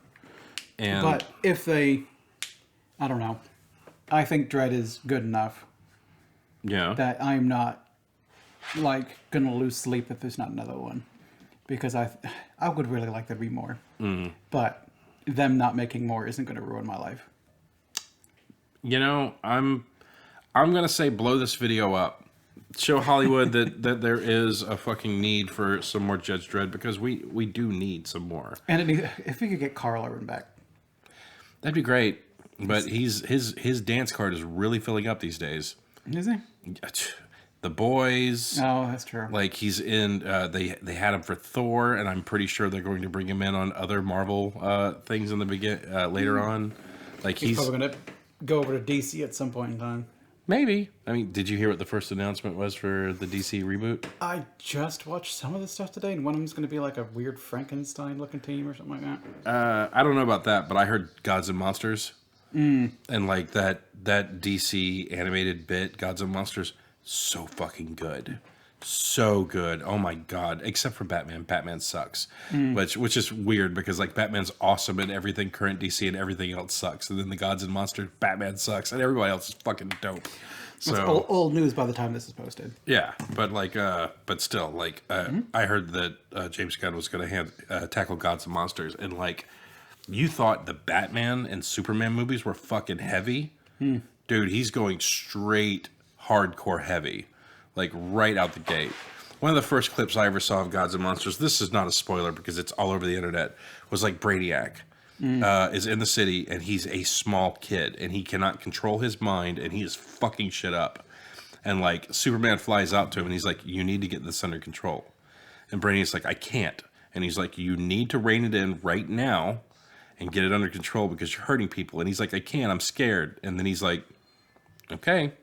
But if they, I don't know, I think Dredd is good enough. Yeah. That I'm not like gonna lose sleep if there's not another one, because I would really like there to be more. But them not making more isn't gonna ruin my life. You know, I'm gonna say blow this video up. Show Hollywood that there is a fucking need for some more Judge Dredd, because we do need some more. And if we could get Carl Urban back, that'd be great. But his dance card is really filling up these days. Is he? The Boys. Oh, that's true. Like he's in. They had him for Thor, and I'm pretty sure they're going to bring him in on other Marvel things in the later on. Like he's probably gonna go over to DC at some point in time. Maybe. I mean, did you hear what the first announcement was for the DC reboot? I just watched some of the stuff today, and one of them's going to be like a weird Frankenstein-looking team or something like that. I don't know about that, but I heard Gods and Monsters. And like that DC animated bit, Gods and Monsters, so fucking good. So good. Oh my god. Except for Batman. Batman sucks. Which is weird because like Batman's awesome and everything current DC and everything else sucks. And then the Gods and Monsters, Batman sucks and everybody else is fucking dope. So it's old news by the time this is posted. Yeah, but like but still like I heard that James Gunn was going to tackle Gods and Monsters, and like you thought the Batman and Superman movies were fucking heavy. Dude, he's going straight hardcore heavy. Like right out the gate. One of the first clips I ever saw of Gods and Monsters, this is not a spoiler because it's all over the internet, was like Brainiac is in the city and he's a small kid and he cannot control his mind and he is fucking shit up. And like Superman flies out to him and he's like, you need to get this under control. And Brainiac's like, I can't. And he's like, you need to rein it in right now and get it under control because you're hurting people. And he's like, I can't, I'm scared. And then he's like, okay.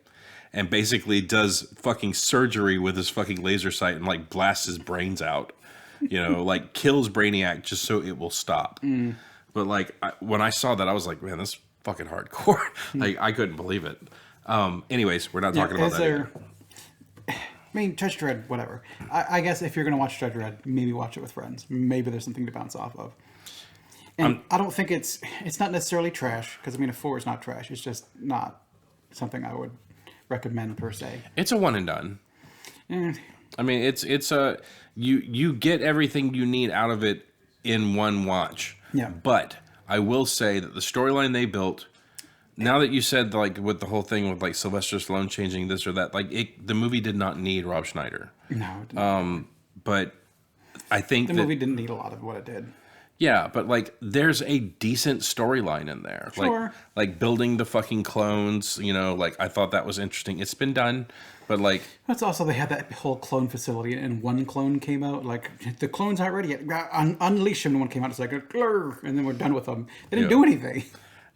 And basically does fucking surgery with his fucking laser sight and like blasts his brains out, you know, like kills Brainiac just so it will stop. But like when I saw that, I was like, man, this is fucking hardcore. Like I couldn't believe it. Anyways, we're not talking about that. I mean, Judge Dredd, whatever. I guess if you're gonna watch Judge Dredd, maybe watch it with friends. Maybe there's something to bounce off of. And I don't think it's not necessarily trash, because I mean, a 4 is not trash. It's just not something I would recommend per se. It's a one and done. I mean, it's a you get everything you need out of it in one watch. Yeah. But I will say that the storyline they built, now that you said like with the whole thing with like Sylvester Stallone changing this or that, like the movie did not need Rob Schneider. No, it didn't. But I think the movie didn't need a lot of what it did. Yeah, but like there's a decent storyline in there. Sure. Like building the fucking clones, you know, like I thought that was interesting. It's been done, but like that's also they had that whole clone facility and one clone came out, like the clones aren't ready yet. Unleash them, and one came out, it's like and then we're done with them. They didn't do anything.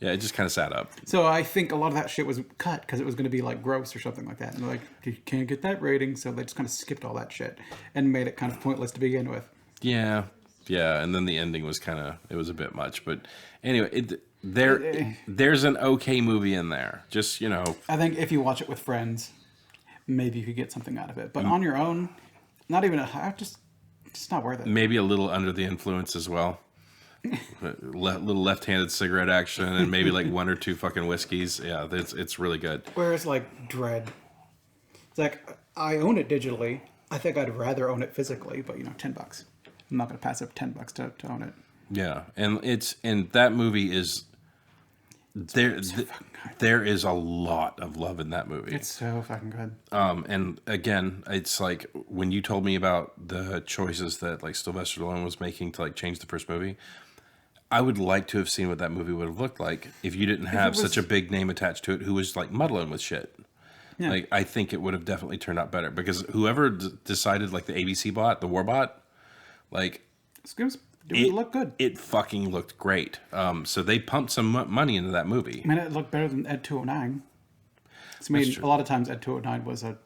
Yeah, it just kind of sat up. So I think a lot of that shit was cut because it was going to be like gross or something like that. And they're like, you can't get that rating, so they just kind of skipped all that shit and made it kind of pointless to begin with. Yeah. Yeah, and then the ending was it was a bit much. But anyway, there's an okay movie in there. Just, you know. I think if you watch it with friends, maybe you could get something out of it. But on your own, not even just not worth it. Maybe a little under the influence as well. Little left-handed cigarette action and maybe like one or two fucking whiskeys. Yeah, it's really good. Whereas like Dredd, it's like I own it digitally. I think I'd rather own it physically, but you know, $10. I'm not going to pass up $10 to own it. Yeah, and that movie is There is a lot of love in that movie. It's so fucking good. And again, it's like when you told me about the choices that like Sylvester Stallone was making to like change the first movie, I would like to have seen what that movie would have looked like if you didn't have such a big name attached to it who was like muddling with shit. Yeah. Like I think it would have definitely turned out better because whoever decided like the ABC bot, the War bot, like it looked good. It fucking looked great. So they pumped some money into that movie. I mean, it looked better than Ed 209. I mean, a lot of times Ed 209 was a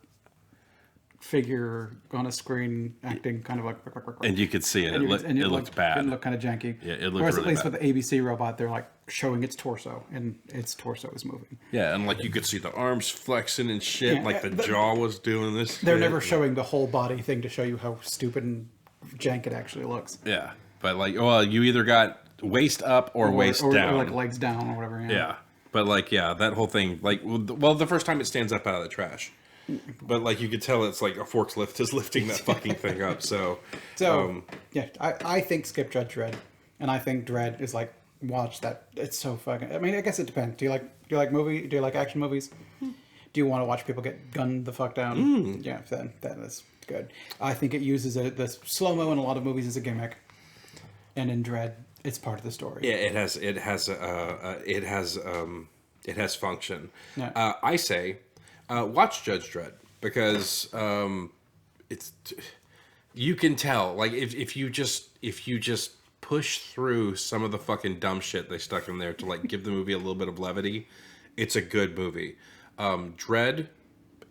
figure on a screen acting kind of like... And you could see it. It looked bad. It looked kind of janky. Yeah, it looked Whereas really at least bad. with the ABC robot, they're like showing its torso, and its torso is moving. Yeah, and like you could see the arms flexing and shit, Yeah, like the jaw was doing this. They're never showing the whole body thing to show you how stupid and jank it actually looks. Yeah, but like, well, you either got waist up or waist down. Or like legs down or whatever. Yeah, but like, yeah, that whole thing, like, well, the first time it stands up out of the trash. But like you could tell it's like a forklift is lifting that fucking thing up. So yeah, I think skip Judge Dredd, and I think Dredd is like watch that. It's so fucking. I mean, I guess it depends. Do you like action movies? Do you want to watch people get gunned the fuck down? Yeah, then that is good. I think it uses the slow mo in a lot of movies as a gimmick, and in Dredd, it's part of the story. Yeah, it has function. Yeah. I say. Watch Judge Dredd because you can tell like if you just push through some of the fucking dumb shit they stuck in there to like give the movie a little bit of levity, it's a good movie. Dredd,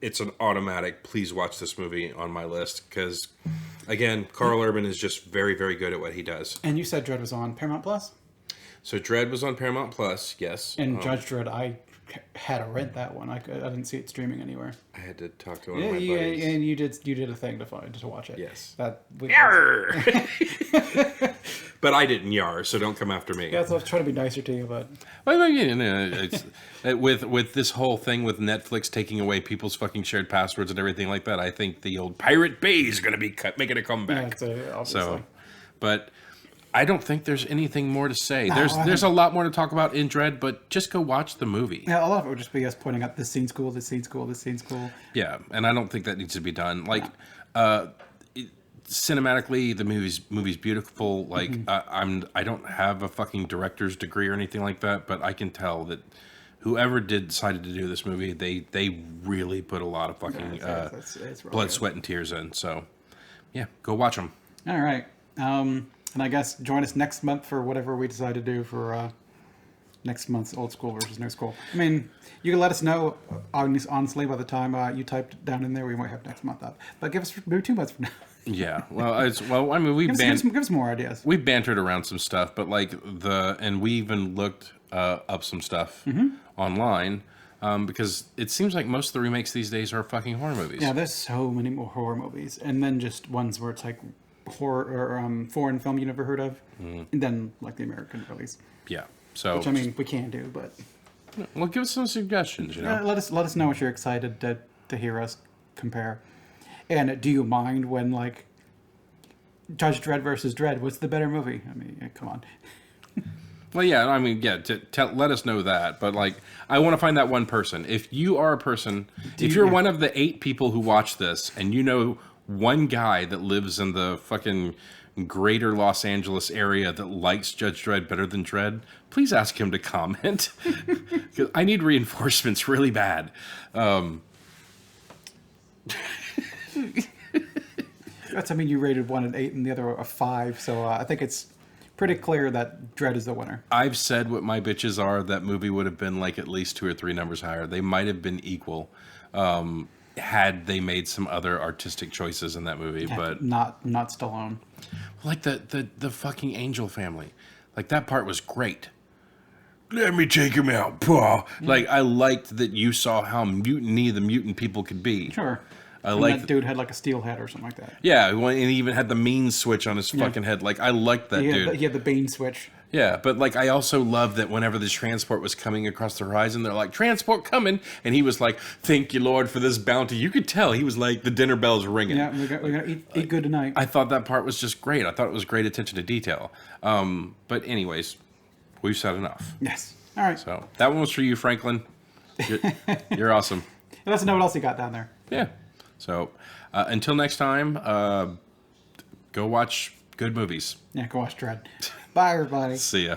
it's an automatic. Please watch this movie on my list because again, Carl Urban is just very, very good at what he does. And you said Dredd was on Paramount Plus. So Dredd was on Paramount Plus, yes. And Judge Dredd, I had to rent that one. I didn't see it streaming anywhere. I had to talk to one of my buddies. And you did a thing to watch it. Yes. Yarr! But I didn't yar, so don't come after me. Yeah, so I was trying to be nicer to you, but well, you know, it's, with this whole thing with Netflix taking away people's fucking shared passwords and everything like that, I think the old Pirate Bay is going to be making a comeback. Yeah, obviously. So, but I don't think there's anything more to say. There's a lot more to talk about in Dredd, but just go watch the movie. Yeah, a lot of it would just be us pointing out this scene's cool, this scene's cool, this scene's cool. Yeah, and I don't think that needs to be done. Like, cinematically, the movie's beautiful. Like, I don't have a fucking director's degree or anything like that, but I can tell that whoever decided to do this movie, they really put a lot of fucking it's blood, sweat, and tears in. So, yeah, go watch them. All right. And I guess join us next month for whatever we decide to do for next month's old school versus new school. I mean, you can let us know, honestly, by the time you typed down in there, we might have next month up. But give us maybe 2 months from now. Yeah, well, I mean, we give us more ideas. We bantered around some stuff, but like and we even looked up some stuff online because it seems like most of the remakes these days are fucking horror movies. Yeah, there's so many more horror movies, and then just ones where it's like horror or foreign film you never heard of, and then like the American release. Yeah, so which I mean we can do, but well, give us some suggestions. You know, let us know if you're excited to hear us compare. And do you mind when like Judge Dredd versus Dredd? What's the better movie? I mean, come on. Well, yeah, I mean, yeah. Let us know that, but like, I want to find that one person. If you are a person, if you're one of the 8 people who watch this, and you know one guy that lives in the fucking greater Los Angeles area that likes Judge Dredd better than Dredd, please ask him to comment. Because I need reinforcements really bad. That's, I mean, you rated one an 8 and the other a 5, so I think it's pretty clear that Dredd is the winner. I've said what my bitches are. That movie would have been like at least 2 or 3 numbers higher. They might have been equal. Had they made some other artistic choices in that movie, Yeah, but not Stallone. Like the fucking Angel family, like that part was great. Let me take him out, Paul. Like I liked that you saw how mutiny the mutant people could be. Sure. I like that dude had like a steel head or something like that. Yeah, and he even had the mean switch on his fucking head. Like I liked that dude. He had the Bane switch. Yeah, but like I also loved that whenever the transport was coming across the horizon, they're like, "Transport coming," and he was like, "Thank you, Lord, for this bounty." You could tell he was like the dinner bells ringing. Yeah, we're gonna eat good tonight. I thought that part was just great. I thought it was great attention to detail. But anyways, we've said enough. Yes. All right. So that one was for you, Franklin. You're awesome. Let us know what else you got down there. Yeah. So until next time, go watch good movies. Yeah, go watch Dredd. Bye, everybody. See ya.